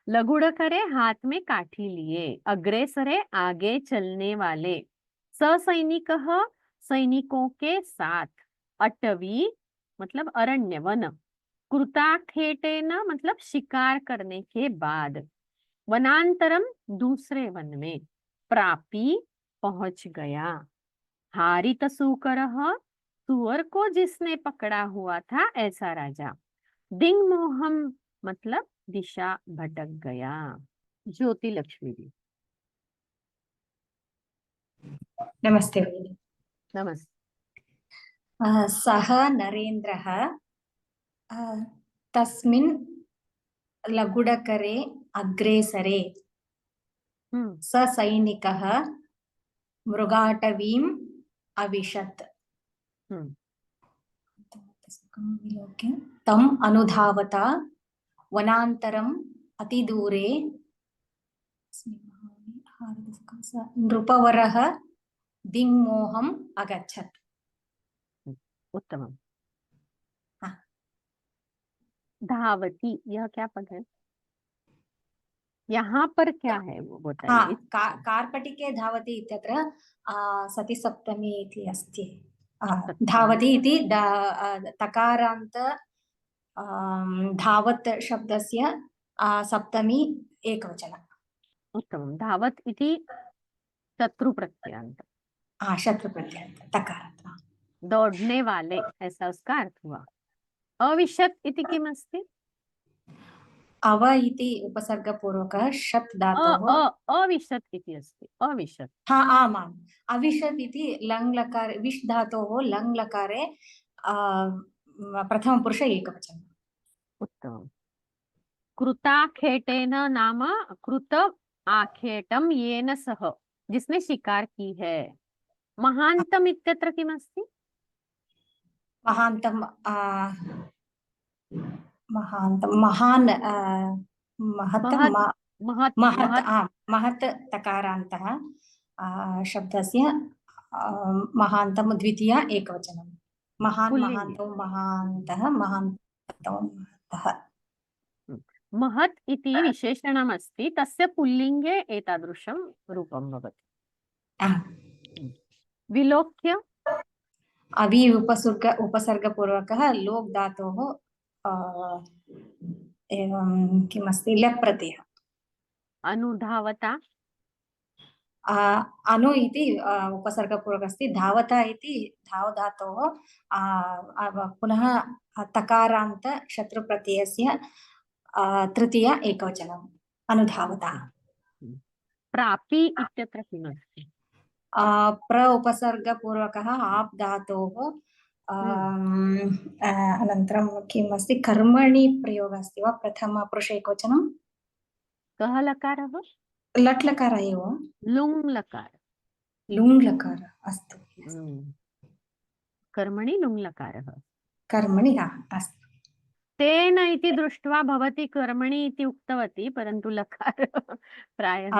लगुडकरे हाथ में काठी लिए अग्रेसरे आगे चलने वाले ससैनिक सैनिकों के साथ अटवी मतलब अरण्य वन कृताखेटेन मतलब शिकार करने के बाद वनांतरम दूसरे वन में प्रापी पहुंच गया। हारित सूकर सुअर को जिसने पकड़ा हुआ था ऐसा राजा। दिङ्मोहम मतलब दिशा भटक गया। ज्योति लक्ष्मी जी। नमस्ते भगिनी। नमस्ते। सः नरेन्द्रः तस्मिन् लघुडकरे अग्रेसरे हम्म ससैनिकः मृगाटवीम् अविशत् हम्म विलोक्य तम् अनुधावता वनान्तरम् अतिदूरे नृपवरः दिङ्मोहम् अगच्छत्। उत्तमम। हाँ। धावती, यह क्या पद है? यहाँ पर क्या है वो बताइए। कार्पटिके धावति इत्यत्र सतिसप्तमी इति अस्ति। सप्तमी। धावति इति तकारान्त धावत् शब्दस्य सप्तमी एकवचनं। उत्तमं। धावत इति शत्रु प्रत्ययान्त, शत्रु प्रत्ययान्त तकारान्त। दौड़ने वाले, ऐसा उसका अर्थ हुआ। अविशत् इति किम् अस्ति? अव इति उपसर्गपूर्वकः शत् धातोः अविशत् इति अस्ति। अविशत्। आमाम्। अविशत् इति लङ् लकारे विश् धातोः लङ् लकारे प्रथमपुरुष एकवचनम्। उत्तमम्। कृताखेटेन नाम कृत आखेटम येन सह, जिसने शिकार की है। महान्तम इत्यत्र किम् अस्ति? महान्तं महान् महत् महत् महत् तकारान्तः शब्दस्य महान्तं द्वितीया एकवचनं। महान् पुल्लिङ्गे। महान्तौ महान्तः महान्तौ महतः। महत् इति विशेषणम् अस्ति, तस्य पुल्लिङ्गे एतादृशं रूपं भवति। विलोक्य अवि उपसर्गपूर्वकः लोक् धातोः एवं किमस्ति लप् प्रत्ययः। अनुधावता। अनु इति उपसर्गपूर्वकः अस्ति। धावता इति धाव धातोः पुनः तकारान्त शत्रुप्रत्ययस्य तृतीया एकवचनम् अनुधावता। प्रापि इत्यत्र किम् अस्ति? प्र उपसर्गपूर्वकः आप् धातोः अनन्तरं किम् अस्ति? कर्मणि प्रयोगः अस्ति वा? प्रथमपुरुष एकवचनं कः लकारः? लट् लकारः एव। लुङ् लकार। लुङ् लकारः अस्तु। कर्मणि लुङ् लकारः। कर्मणि अस्तु। तेन इति दृष्ट्वा भवती कर्मणि इति उक्तवती, परन्तु लकार प्रायः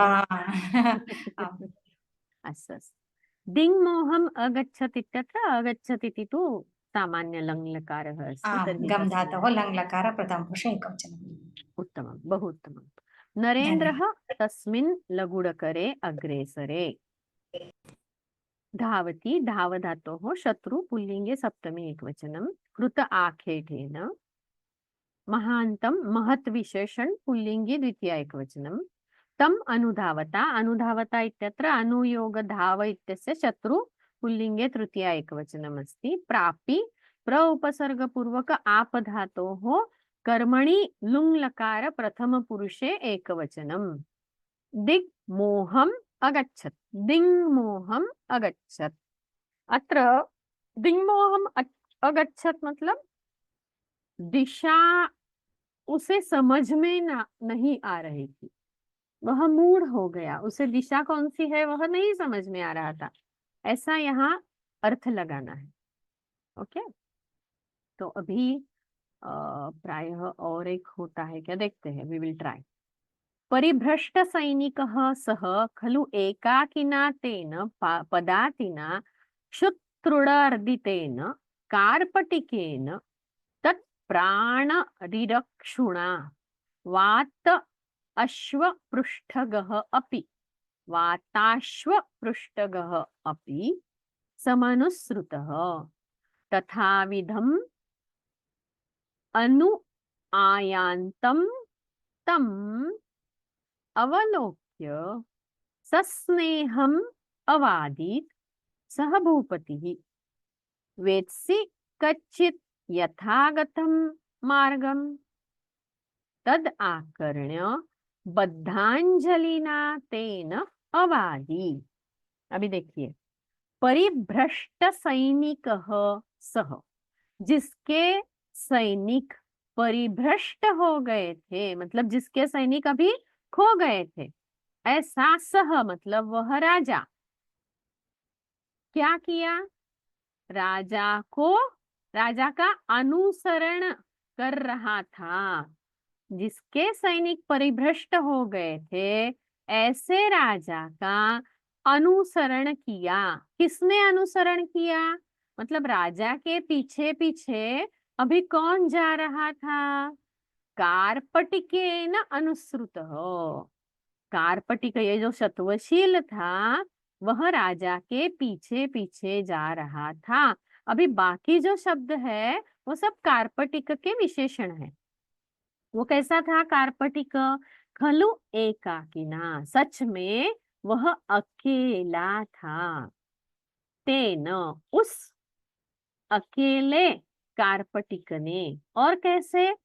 अस्तु अस्तु। दिङ्मोहम् अगच्छत् इत्यत्र अगच्छत् इति तु सामान्य लङ् लकारः अस्ति, तर्हि गम् धातोः लङ् लकार प्रथमपुरुष एकवचनम्। उत्तमं, बहु उत्तमं। नरेन्द्रः तस्मिन् लघुडकरे अग्रेसरे। धावति धावधातोः शत्रु पुल्लिङ्गे सप्तमी एकवचनं। कृत आखेटेन। महान्तं महत् विशेषण पुल्लिङ्गे द्वितीया एकवचनं। तम् अनुधावता। अनुधावता इत्यत्र अनुयोग धाव इत्यस्य शत्रु पुल्लिङ्गे तृतीया एकवचनम् अस्ति। प्रापि प्र उपसर्गपूर्वक आप धातोः कर्मणि लुङ् लकार प्रथमपुरुषे एकवचनम्। दिग्मोहम् अगच्छत्। दिङ्मोहम् अगच्छत्। अत्र दिग्मोहम् अगच्छत् मतलब दिशा उसे समझ में नहीं आ रही थी, वह मूड हो गया, उसे दिशा कौन सी है वह नहीं समझ में आ रहा था, ऐसा यहाँ अर्थ लगाना है। ओके, तो अभी प्रायः और एक होता है क्या, देखते हैं, वी विल ट्राई। परिभ्रष्ट सैनिकः सः खलु एकाकिना तेन पदातिना क्षुत्तृणार्दितेन कार्पटिकेन तत् प्राणरिरक्षुणा वात अश्वपृष्ठगः अपि वाताश्वपृष्ठगः अपि समनुसृतः तथाविधम् अनु आयान्तं तम् अवलोक्य सस्नेहम् अवादीत् सः भूपतिः वेत्सि कच्चित् यथागतं मार्गं तद् आकर्ण्य बद्धांजलिना तेन अवादी। अभी देखिए, परिभ्रष्ट सैनिकः सह, जिसके सैनिक परिभ्रष्ट हो गए थे, मतलब जिसके सैनिक अभी खो गए थे, ऐसा सह मतलब वह राजा क्या किया, राजा का अनुसरण कर रहा था। जिसके सैनिक परिभ्रष्ट हो गए थे, ऐसे राजा का अनुसरण किया। किसने अनुसरण किया, मतलब राजा के पीछे पीछे अभी कौन जा रहा था, कार्पटिकेन अनुसृत हो। कार्पटिक ये जो सत्वशील था वह राजा के पीछे पीछे जा रहा था। अभी बाकी जो शब्द है वो सब कार्पटिक के विशेषण है। वो कैसा था कार्पटिक, खलु एकाकिना, सच में वह अकेला था। तेन, उस अकेले कार्पटिक ने, और कैसे,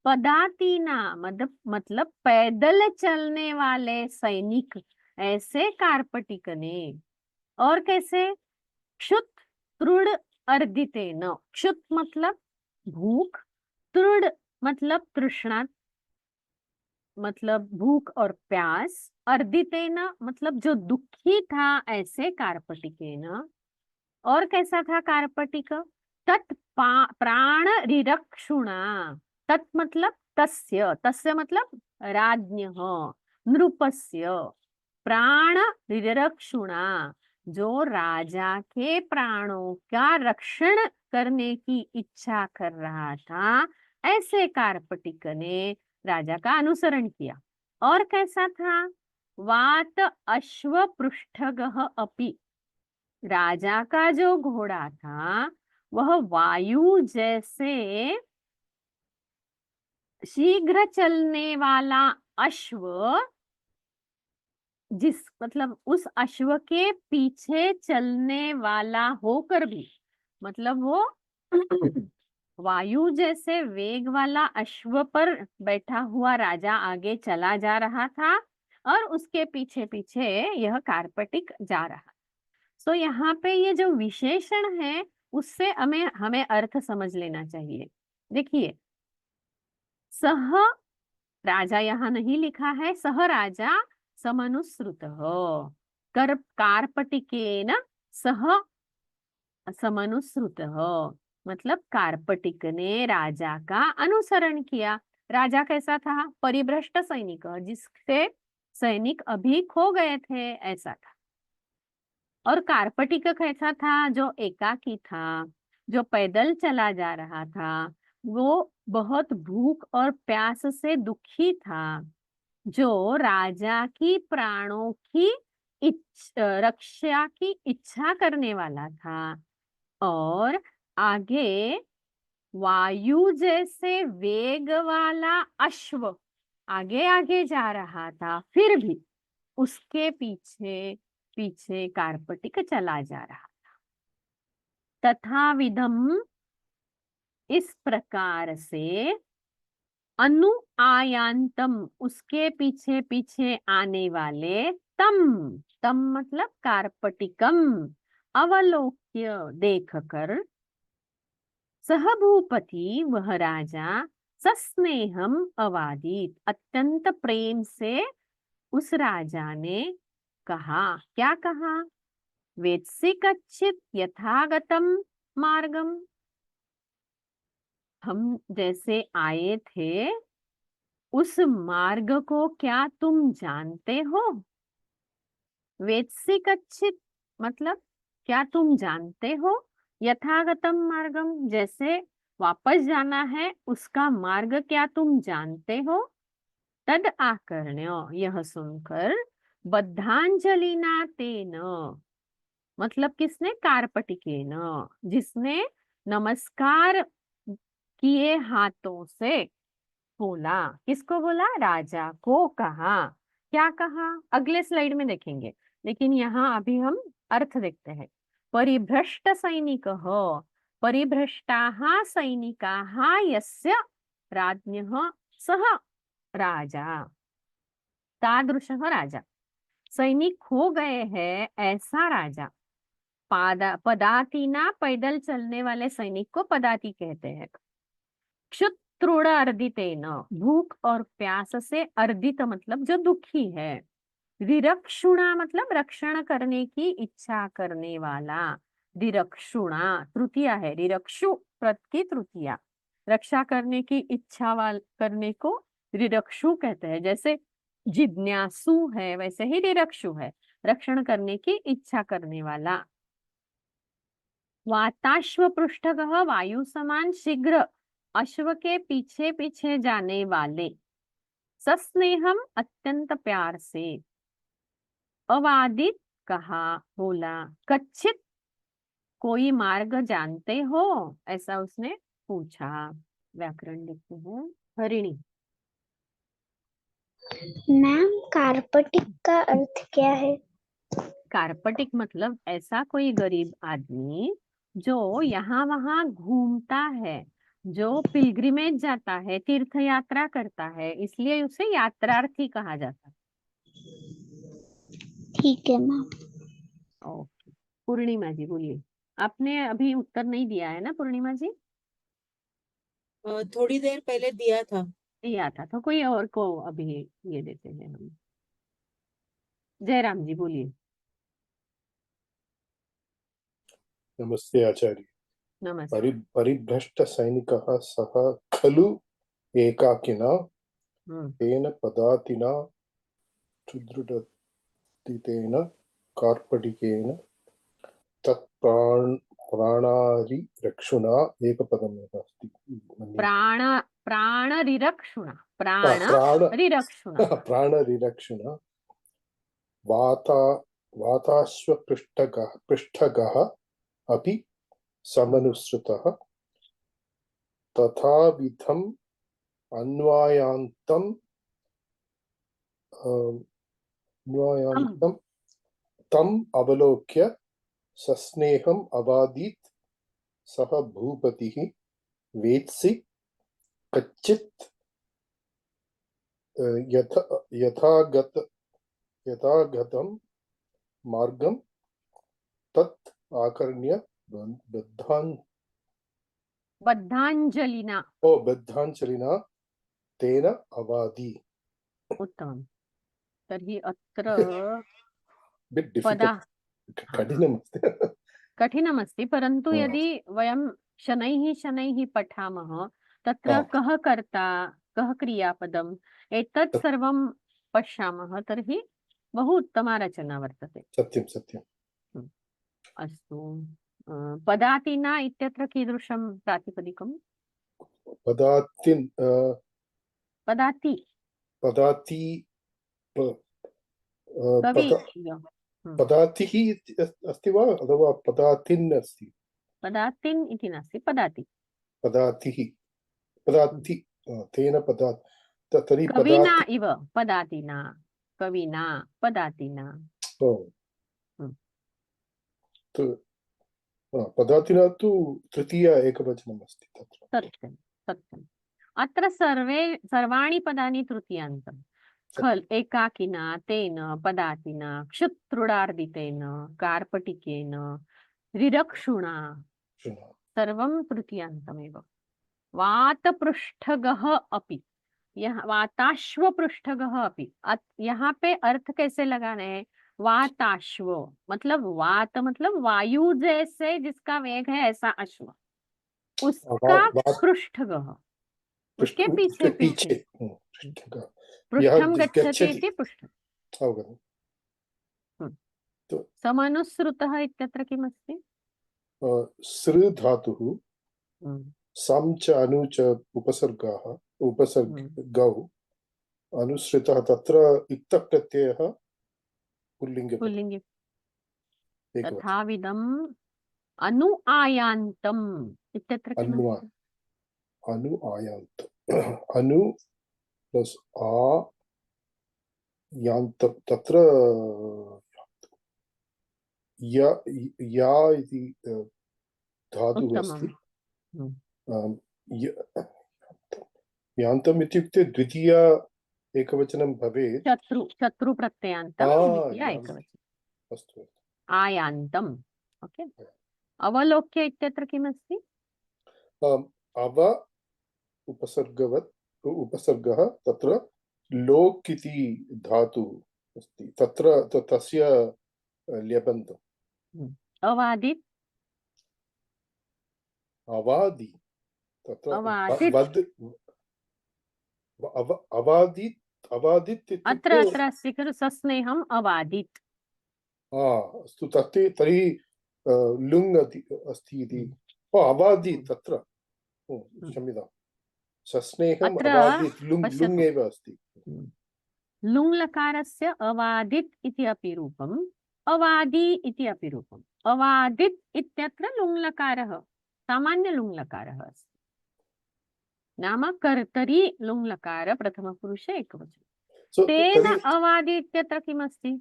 पदातीना मतलब पैदल चलने वाले सैनिक, ऐसे कार्पटिक ने, और कैसे, क्षुत तृण अर्दितेन, क्षुत मतलब भूख, तृण मतलब तृष्णा, मतलब भूख और प्यास, अर्दितेन मतलब जो दुखी था, ऐसे कार्पटिकेन। और कैसा था कार्पटिक, प्राण रिरक्षुणा, तत् मतलब तस्य, तस्य मतलब राज्ञः नृपस्य, प्राण रिरक्षुणा जो राजा के प्राणों का रक्षण करने की इच्छा कर रहा था, ऐसे कार्पटिक ने राजा का अनुसरण किया। और कैसा था, वात अश्व पृष्ठगः अपि, राजा का जो घोड़ा था वह वायु जैसे शीघ्र चलने वाला अश्व, जिस मतलब उस अश्व के पीछे चलने वाला होकर भी, मतलब वो वायु जैसे वेग वाला अश्व पर बैठा हुआ राजा आगे चला जा रहा था और उसके पीछे पीछे यह कार्पटिक जा रहा। तो यहाँ पे ये जो विशेषण है उससे हमें अर्थ समझ लेना चाहिए। देखिए, सह राजा यहाँ नहीं लिखा है, सह राजा समनुसृत हो, कार्पटिकेन सह समनुसृत हो, मतलब कार्पटिक ने राजा का अनुसरण किया। राजा कैसा था, परिभ्रष्ट सैनिक, जिससे सैनिक अभी खो गए थे, ऐसा था। और कार्पटिक कैसा था, जो एकाकी था, जो पैदल चला जा रहा था, वो बहुत भूख और प्यास से दुखी था, जो राजा की प्राणों की रक्षा की इच्छा करने वाला था, और आगे वायु जैसे वेग वाला अश्व आगे आगे जा रहा था, फिर भी उसके पीछे पीछे कार्पटिक चला जा रहा था। तथा विधम, इस प्रकार से, अनु आयांतम उसके पीछे पीछे आने वाले, तम तम मतलब कार्पटिकम, अवलोक्य देखकर, सह भूपति वह राजा, सस्नेहम अवादीत अत्यंत प्रेम से उस राजा ने कहा, क्या कहा, वेत्सि कच्चित यथागतम मार्गम, हम जैसे आए थे उस मार्ग को क्या तुम जानते हो। वेत्सि कच्चित मतलब क्या तुम जानते हो, यथागतम मार्गम जैसे वापस जाना है उसका मार्ग क्या तुम जानते हो। तद आकर्ण्य यह सुनकर, बद्धांजलिना तेन मतलब किसने, कार्पटिकेन, जिसने नमस्कार किए हाथों से बोला, किसको बोला, राजा को कहा। क्या कहा अगले स्लाइड में देखेंगे, लेकिन यहाँ अभी हम अर्थ देखते हैं। परिभ्रष्ट सैनिक हो, परिभ्रष्टाः सैनिकाः यस्य राज्ञः सः राजा, तादृशः राजा, सैनिक खो गए हैं ऐसा राजा, पदातिना पैदल चलने वाले सैनिक को पदाति कहते हैं। क्षुत्रुण अर्दितेन, भूख और प्यास से अर्दित मतलब जो दुखी है। रिरक्षुणा मतलब रक्षण करने की इच्छा करने वाला। रिरक्षुणा तृतीया है, रिरक्षु प्रत की तृतीया। रक्षा करने की इच्छा करने को रिरक्षु कहते हैं। जैसे जिज्ञासु है वैसे ही रिरक्षु है, रक्षण करने की इच्छा करने वाला। वाताश्व पृष्ठगः, वायु समान शीघ्र अश्व के पीछे पीछे जाने वाले। सस्नेहम अत्यंत प्यार से। अवादित कहा बोला। कच्छित कोई मार्ग जानते हो, ऐसा उसने पूछा। व्याकरण लिखते हैं हरिणी। मैम कार्पटिक का अर्थ क्या है? कार्पटिक मतलब ऐसा कोई गरीब आदमी जो यहाँ वहाँ घूमता है, जो पिलग्रिमेज जाता है, तीर्थ यात्रा करता है, इसलिए उसे यात्रार्थी कहा जाता है। ठीक है मैम। ओके, पूर्णिमा जी बोलिए। आपने अभी उत्तर नहीं दिया है ना पूर्णिमा जी? थोड़ी देर पहले दिया था। दिया था तो कोई और को अभी ये देते हैं हम। जयराम जी बोलिए। नमस्ते आचार्य। नमस्ते। परिभ्रष्ट सैनिकः सः खलु एकाकिना तेन पदातिना क्षुद्रुदितेन कार्पटिकेन प्राणारिरक्षुणा एकपदमेव अस्ति। प्राणरिरक्षुणा, प्राणरिरक्षुणा। प्राणरिरक्षुणा वाताश्वपृष्ठगः अपि समनुसृतः तथाविधम् अन्वयान्तम् तम् अवलोक्य सस्नेहम् अवादीत् सः भूपतिः वेत्सि कच्चित् यथागतं मार्गं तत् आकर्ण्य बद्धाञ्जलिना तेन अवादि। उत्तमं। तर्हि अत्र Bit difficult. कठिनमस्ति। कठिनमस्ति, परन्तु यदि वयं शनैः शनैः पठामः तत्र कः कर्ता, कः क्रियापदम्, एतत् सर्वं पश्यामः तर्हि बहु उत्तमा रचना वर्तते। सत्यं सत्यं। अस्तु, पदातिना इत्यत्र कीदृशं प्रातिपदिकम्? पदातिन् पदाति। पदाति कवि। पदातिः अस्ति वा अथवा पदातिन् अस्ति? पदातिन् इति नास्ति, पदाति। पदातिः पदाति तेन तर्हि कविना इव पदातिना, कविना पदातिना। पदातिना तु तृतीया एकवचनम् अस्ति तत्र। सत्यं सत्यम्। अत्र सर्वाणि पदानि तृतीयान्तं। खल एकाकिना, तेन, पदातिना, क्षुत्रुडार्दितेन, कार्पटिकेन, रिरक्षुणा, सर्वं तृतीयान्तमेव। वातपृष्ठगः अपि, यहाँ वाताश्व पृष्ठगः अपि, यहाँ पे अर्थ कैसे लगाना है? वाताश्व मतलब वात मतलब वायु जैसे जिसका वेग है ऐसा अश्व, उसका पृष्ठगः, उसके पीछे पीछे। पृष्ठं गच्छति इति पृष्ठं। समनुसृतः इत्यत्र किमस्ति? सृ धातुः सं च अनु च उपसर्गौ अनुसृतः तत्र इक्तप्रत्ययः पुल्लिङ्गे। तथाविधम् अनु आयान्तम् इत्यत्र किमस्ति? अनु आयान्त अनु प्लस आ यान्त तत्र या इति धातुः अस्ति। यान्तम् इत्युक्ते द्वितीया एकवचनं भवेत्। शत्रु प्रत्ययान्तम् द्वितीया एकवचनम्। अस्तु आयान्तम्। ओके अवलोक्य इत्यत्र किमस्ति अव उपसर्गः तत्र लोक् इति धातुः अस्ति तत्र तस्य ल्यबन्तम् अवादित् अवादि तत्र अवादित् वद् अवादित् अत्र इत्युक्ते अत्र अस्ति खलु सस्नेहम् अवादित् अस्तु तर्हि लुङ् अस्ति इति अवादित् तत्र क्षम्यतां सस्नेहम् अत्र अवादित् लुङ् पश्यतु एव अस्ति लुङ् लकारस्य अवादित् इति अपि रूपम् अवादि इति अपि रूपम् अवादित् इत्यत्र लुङ् लकारः सामान्य लुङ् लकारः अस्ति नाम कर्तरि लुङ् लकार प्रथमपुरुषे एकवचनं तेन अवादि इत्यत्र किमस्ति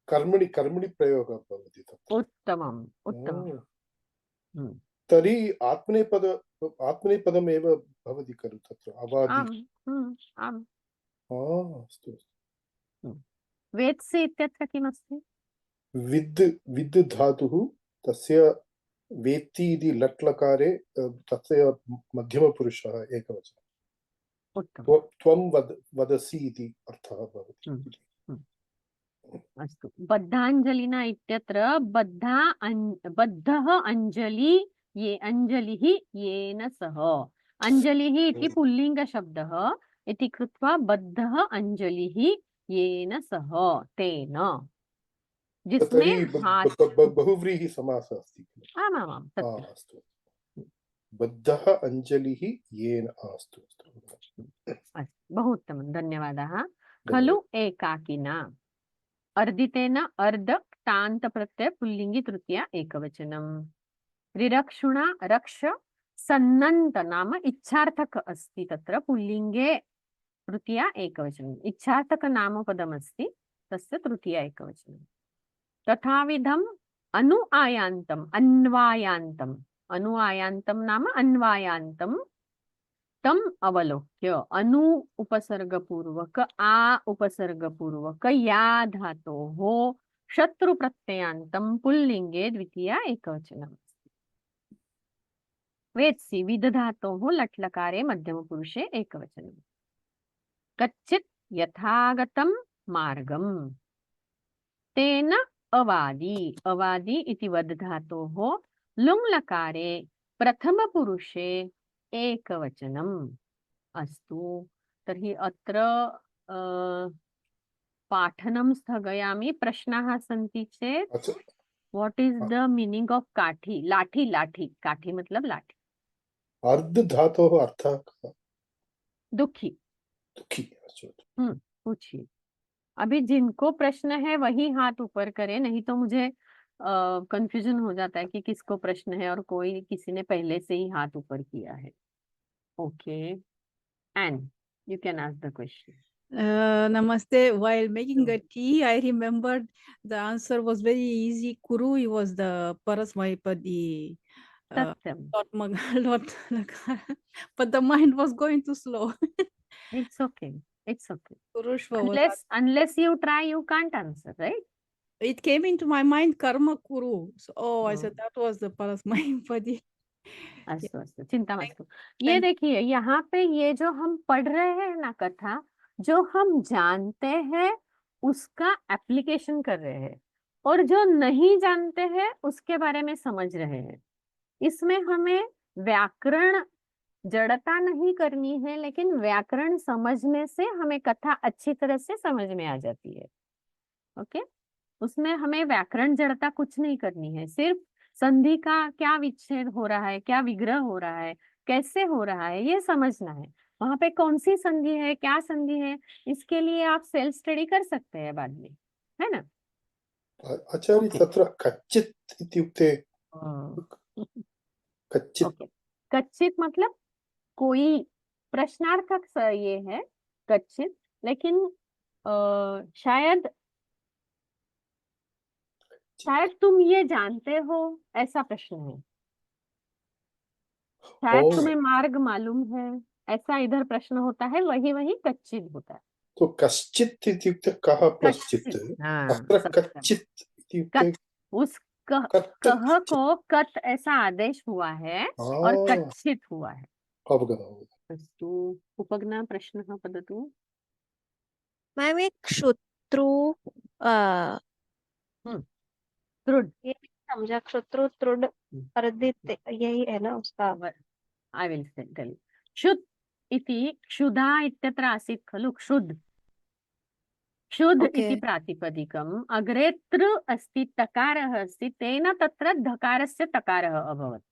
कर्मणि प्रयोगः भवति तत्र उत्तमम् उत्तमम् तर्हि आत्मनेपदम् एव भवति खलु तत्र अवादि आम् अस्तु वेत्सि इत्यत्र किमस्ति विद् धातुः तस्य वेत्ति इति लट् लकारे तस्य मध्यमपुरुषः एकवचनम् उत्तमम् त्वं वदसि इति अर्थः भवति अस्तु बद्धाञ्जलिना इत्यत्र बद्धः अञ्जलि ये अंजलिः येन सह अंजलिः इति पुल्लिङ्गशब्दः इति कृत्वा बद्धः अंजलिः येन सह तेन जिसमें हाथ बहुव्रीहि समासः अस्ति आमामां सत्यम् अस्तु बद्धः अंजलिः येन अस्तु अस्तु बहु उत्तमं धन्यवादः खलु एकाकिना अर्दितेन अर्ध तान्त प्रत्यय पुल्लिङ्गि तृतीया एकवचनम् रिरक्षुणा रक्ष सन्नन्त नाम इच्छार्थक अस्ति तत्र पुल्लिङ्गे तृतीया एकवचनम् इच्छार्थक नामपदमस्ति तस्य तृतीया एकवचनम् तथाविधम् अनुआयान्तम् अन्वायान्तम् नाम अन्वायान्तम् तम अवलोक्य अनु उपसर्गपूर्वक आ उपसर्गपूर्वक या धातोः शत्रु प्रत्ययान्तं पुल्लिङ्गे द्वितीया एकवचनम् वेत्सि विद धातोः लट् लकारे मध्यमपुरुषे एकवचनम् कच्चित् यथागतं मार्गम् तेन अवादि इति वद् धातोः लुङ् लकारे प्रथमपुरुषे एकवचनम् अस्तु तर्हि अत्र पाठनं स्थगयामि प्रश्नाः सन्ति चेत् what is the meaning of काठी लाठी काठी मतलब लाठी अर्ध धातोः अर्थः कः दुखी पूछिए अभी जिनको प्रश्न है वही हाथ ऊपर करे नहीं तो मुझे कंफ्यूजन हो जाता है कि किसको प्रश्न है और कोई किसी ने पहले से ही हाथ ऊपर किया है okay and you can ask the question Namaste. While making a tea, I remembered the answer was very easy. Kuru was the Parasmaipadi. Satyam. But the mind was going too slow. It's okay. It's okay. Kurushva unless you try, you can't answer, right? It came into my mind Karma Kuru. So, I said that was the Parasmaipadi. अस्तु अस्तु चिंता मत करो ये देखिए यहाँ पे ये जो हम पढ़ रहे हैं ना कथा जो हम जानते हैं उसका एप्लीकेशन कर रहे हैं और जो नहीं जानते हैं उसके बारे में समझ रहे हैं इसमें हमें व्याकरण जड़ता नहीं करनी है लेकिन व्याकरण समझने से हमें कथा अच्छी तरह से समझ में आ जाती है ओके उसमें हमें व्याकरण जड़ता कुछ नहीं करनी है सिर्फ संधि का क्या विच्छेद हो रहा है क्या विग्रह हो रहा है कैसे हो रहा है ये समझना है वहां पे कौन सी संधि है क्या संधि है इसके लिए आप सेल्फ स्टडी कर सकते हैं बाद में है ना आचार्य तत्र कच्चित् इत्युक्ते कच्चित मतलब कोई प्रश्नार्थक ये है कच्चित लेकिन शायद तुम ये जानते हो ऐसा प्रश्न है शायद तुम्हें मार्ग मालूम है ऐसा इधर प्रश्न होता है वही कच्चित होता है तो कश्चित् इत्युक्ते कः कश्चित् अत्र कच्चित् इत्युक्ते उस कह को कत ऐसा आदेश हुआ है और कच्छित हुआ है। अवगतम्। अस्तु, उपज्ञा प्रश्नः वदतु। मैम ये क्षुत्रु त्रुड, ये समझा, क्षुत्रु त्रुड अर्दित यही है ना उसका? I will tell you. क्षुत् इति क्षुधा इत्यत्र आसीत् खलु, क्षुद् क्षुद् Okay. इति प्रातिपदिकम्, अग्रे तृ अस्ति, तकारः अस्ति, तेन तत्र धकारस्य तकारः अभवत्।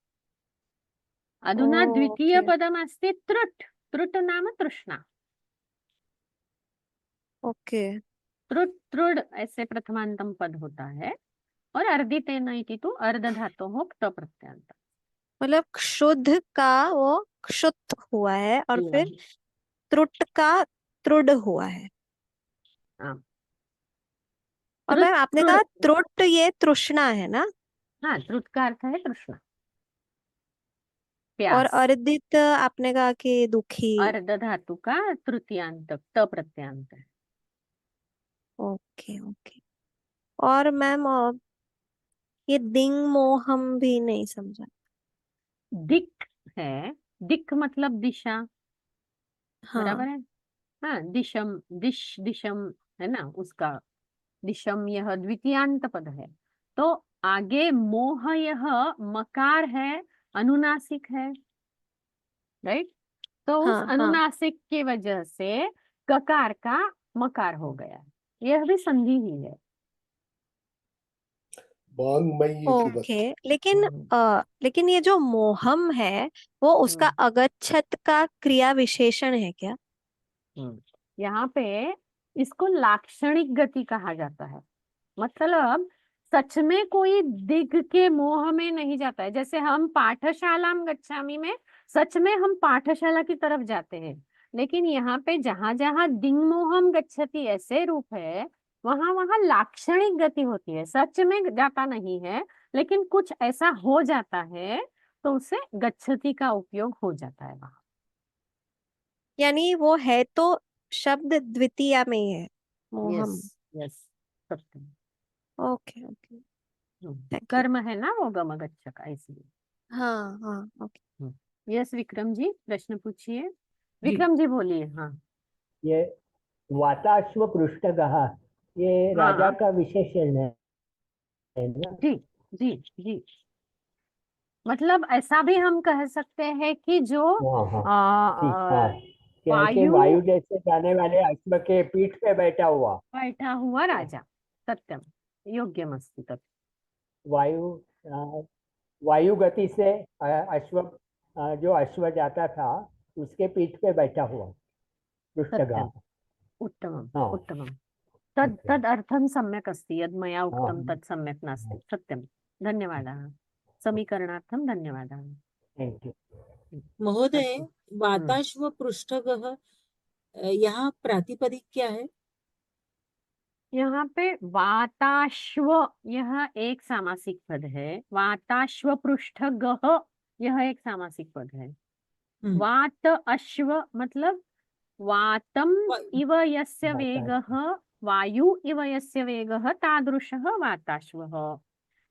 अधुना Oh, द्वितीय okay. पदमस्ति त्रुट्, त्रुट् नाम तृष्णा, ओके त्रुट् त्रुड ऐसे प्रथमांतम पद होता है, और अर्दितेन इति तु अर्धधातोः क्त प्रत्ययान्त। मतलब क्षुद्ध का वो क्षुत हुआ है और हुआ फिर है। त्रुट का त्रुड हुआ है। हाँ। और त्रुट मैम आपने कहा त्रुट ये तृष्णा है ना? हाँ, त्रुट का अर्थ है तृष्णा, और प्यास। अर्दित आपने कहा कि दुखी। अर्ध धातु का तृतीयांत त प्रत्ययान्त है। Okay okay. और मैम ये दिंग मोहम भी नहीं समझा। दिक है, दिक मतलब दिशा, बराबर हाँ है। हाँ, दिशम, दिशम है ना, उसका दिशम यह द्वितीयांत पद है। तो आगे मोह यह मकार है, अनुनासिक है, राइट। तो उस हाँ हाँ। अनुनासिक की वजह से ककार का मकार हो गया, यह भी संधि ही है। वाङ्मयी इति ओके वस्तु। लेकिन ये जो मोहम है वो उसका अगच्छत का क्रिया विशेषण है क्या? यहाँ पे इसको लाक्षणिक गति कहा जाता है। मतलब सच में कोई दिग के मोह में नहीं जाता है। जैसे हम पाठशाला गच्छामि में सच में हम पाठशाला की तरफ जाते हैं, लेकिन यहाँ पे जहां जहां दिंग मोहम गच्छति ऐसे रूप है, वहां वहां लाक्षणिक गति होती है, सच में जाता नहीं है, लेकिन कुछ ऐसा हो जाता है तो उसे गच्छति का उपयोग हो जाता है वहां। यानी वो है तो शब्द द्वितीया में ही है मोहम। यस, सत्य। Okay okay Thank you. कर्म है ना वो गमगच्छ का, इसलिए। हाँ हाँ ओके। यस विक्रम जी, प्रश्न पूछिए। विक्रम जी बोलिए। हाँ, ये वाताश्व पृष्ठगः ये राजा हाँ, का विशेषण है ना? जी जी जी। मतलब ऐसा भी हम कह सकते हैं कि जो हाँ हाँ ठीक, हाँ क्या है कि वायु वायु जैसे जाने वाले अश्व के पीठ पे बैठा हुआ राजा, सत्यम योग्यमस्ति तत्। वायु गति से अश्व जो अश्व जाता था उसके पीठ पे बैठा हुआ पृष्ठगः। सत्यम, उत्तमम् हाँ। उत्तमम्। तद् तद् अर्थं सम्यक् अस्ति, यद् मया उक्तं हाँ। तत् सम्यक् नास्ति। सत्यं, धन्यवादः। समीकरणार्थं धन्यवादः। Thank you. महोदय, अस्तु। वाताश्व पृष्ठगः यहाँ प्रातिपदिक क्या है? यहाँ पे वाताश्व यह एक सामासिक पद है, वाताश्व पृष्ठ गह यह एक सामासिक पद है। वात अश्व मतलब वातम इव यस्य वेगः, वायु इव यस्य वेगः तादृशः वाताश्वः।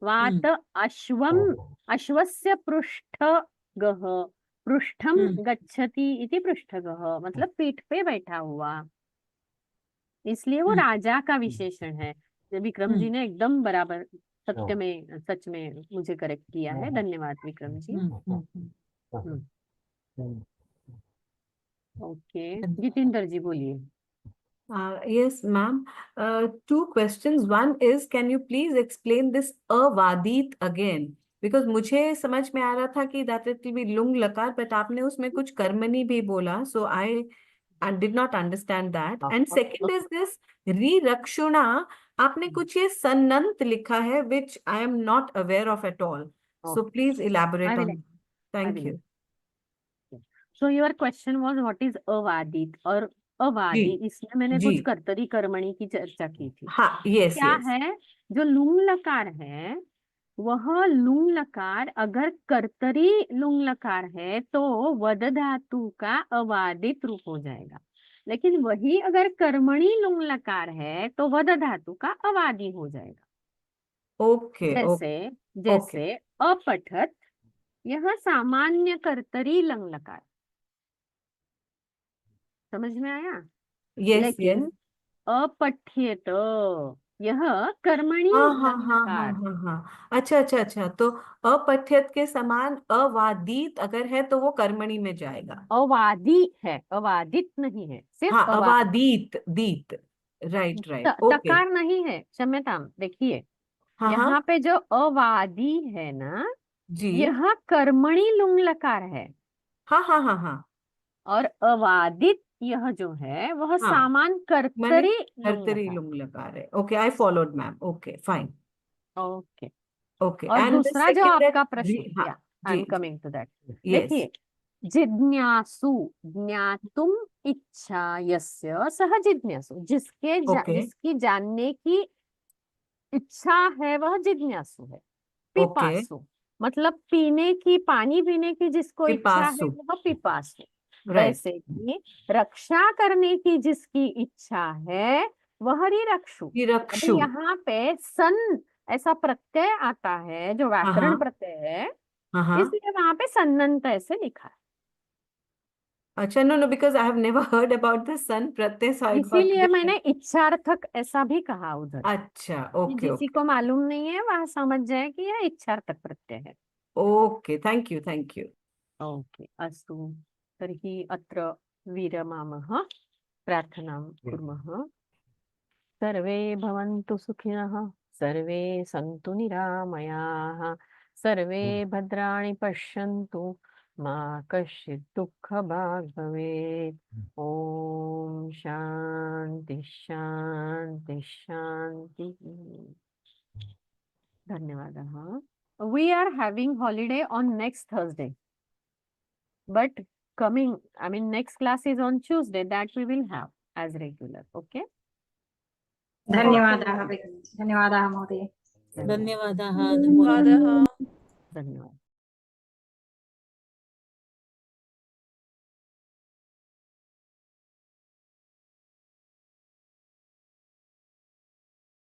वात अश्वम, अश्वस्य पृष्ठगः, पृष्ठम गच्छति इति पृष्ठगः, मतलब पीठ पे बैठा हुआ, इसलिए वो राजा का विशेषण है। विक्रम जी ने एकदम बराबर सत्य में, सच में मुझे करेक्ट किया है। धन्यवाद विक्रम जी। ओके, जितेंद्र जी बोलिए। Yes, ma'am. Two questions. One is, can you please explain this avadit again? Because मुझे समझ में आ रहा था कि that it will be लुंग लकार, but आपने उसमें कुछ कर्मणी भी बोला, so I did not understand that. And second is this ri-rakshuna, आपने कुछ ये सन्नंत लिखा है, which I am not aware of at all. So please elaborate on. Thank you. So your question was what is avadit और अवादी, इसमें मैंने कुछ कर्तरी कर्मणी की चर्चा की थी। हाँ, yes, क्या yes. है, जो लुंग लकार है वह लुंग लकार अगर कर्तरी लुंग लकार है तो वद धातु का अवादित रूप हो जाएगा, लेकिन वही अगर कर्मणी लुंग लकार है तो वद धातु का अवादी हो जाएगा। ओके ओके जैसे जैसे अपठत, यह सामान्य कर्तरी लंग लकार, समझ में आया? यस लेकिन यस अपठ्येत, यह कर्मणि हाँ हाँ लंग हाँ हाँ लकार। हाँ हाँ अच्छा अच्छा अच्छा, तो अपठ्यत के समान अवादित अगर है तो वो कर्मणि में जाएगा। अवादी है, अवादित नहीं है, सिर्फ हाँ अवादी। अवादीत दीत, राइट राइट ओके। तकार नहीं है, क्षम्यताम, देखिए हाँ हाँ यहाँ पे जो अवादी है ना, जी यह कर्मणि लुंग लकार है, हाँ हाँ हाँ हाँ और अवादित यह जो है वह हाँ सामान मैंने कर्तरी लुंग हरतरी लकार। लुंग लगा रहे। Okay I followed ma'am, okay fine. Okay, okay और एंड द दूसरा जो सेकंड आपका प्रश्न, हाँ या आई जी am coming to that. Yes देखिए, जिज्ञासु, ज्ञातुम इच्छा यस्य सह जिज्ञासु, ओके जिसकी जानने की इच्छा है वह जिज्ञासु है। ओके पिपासु मतलब पीने की, पानी पीने की जिसको इच्छा है पिपासु वह पिपासु। राइट वैसे ही रक्षा करने की जिसकी इच्छा है वह रिरक्षु। अभी निरक्षु यहाँ पे सन ऐसा प्रत्यय आता है जो हाँ व्याकरण हाँ प्रत्यय है, हाँ हाँ इसलिए वहां पे सन्नंत ऐसे लिखा है। अच्छा no no because I have never heard about the सन प्रत्यय सो आई गॉट इसीलिए मैंने इच्छार्थक ऐसा भी कहा उधर, अच्छा कि ओके जिसी ओके को मालूम नहीं है वह समझ जाए कि यह इच्छार्थक प्रत्यय है। Okay thank you thank you. Okay, अस्तु, तर्हि अत्र विरमामः, प्रार्थनां कुर्मः। सर्वे भवन्तु सुखिनः, सर्वे सन्तु निरामयाः, सर्वे भद्राणि पश्यन्तु, मा कश्चित् दुःखभाग् भवेत्। ॐ शान्ति शान्ति शान्तिः। धन्यवादः। We are having holiday on next Thursday, but next class is on Tuesday, that we will have as regular. Okay? धन्यवादाः भगिनी, धन्यवादाः महोदय। धन्यवादाः धन्यवादः। धन्यवाद।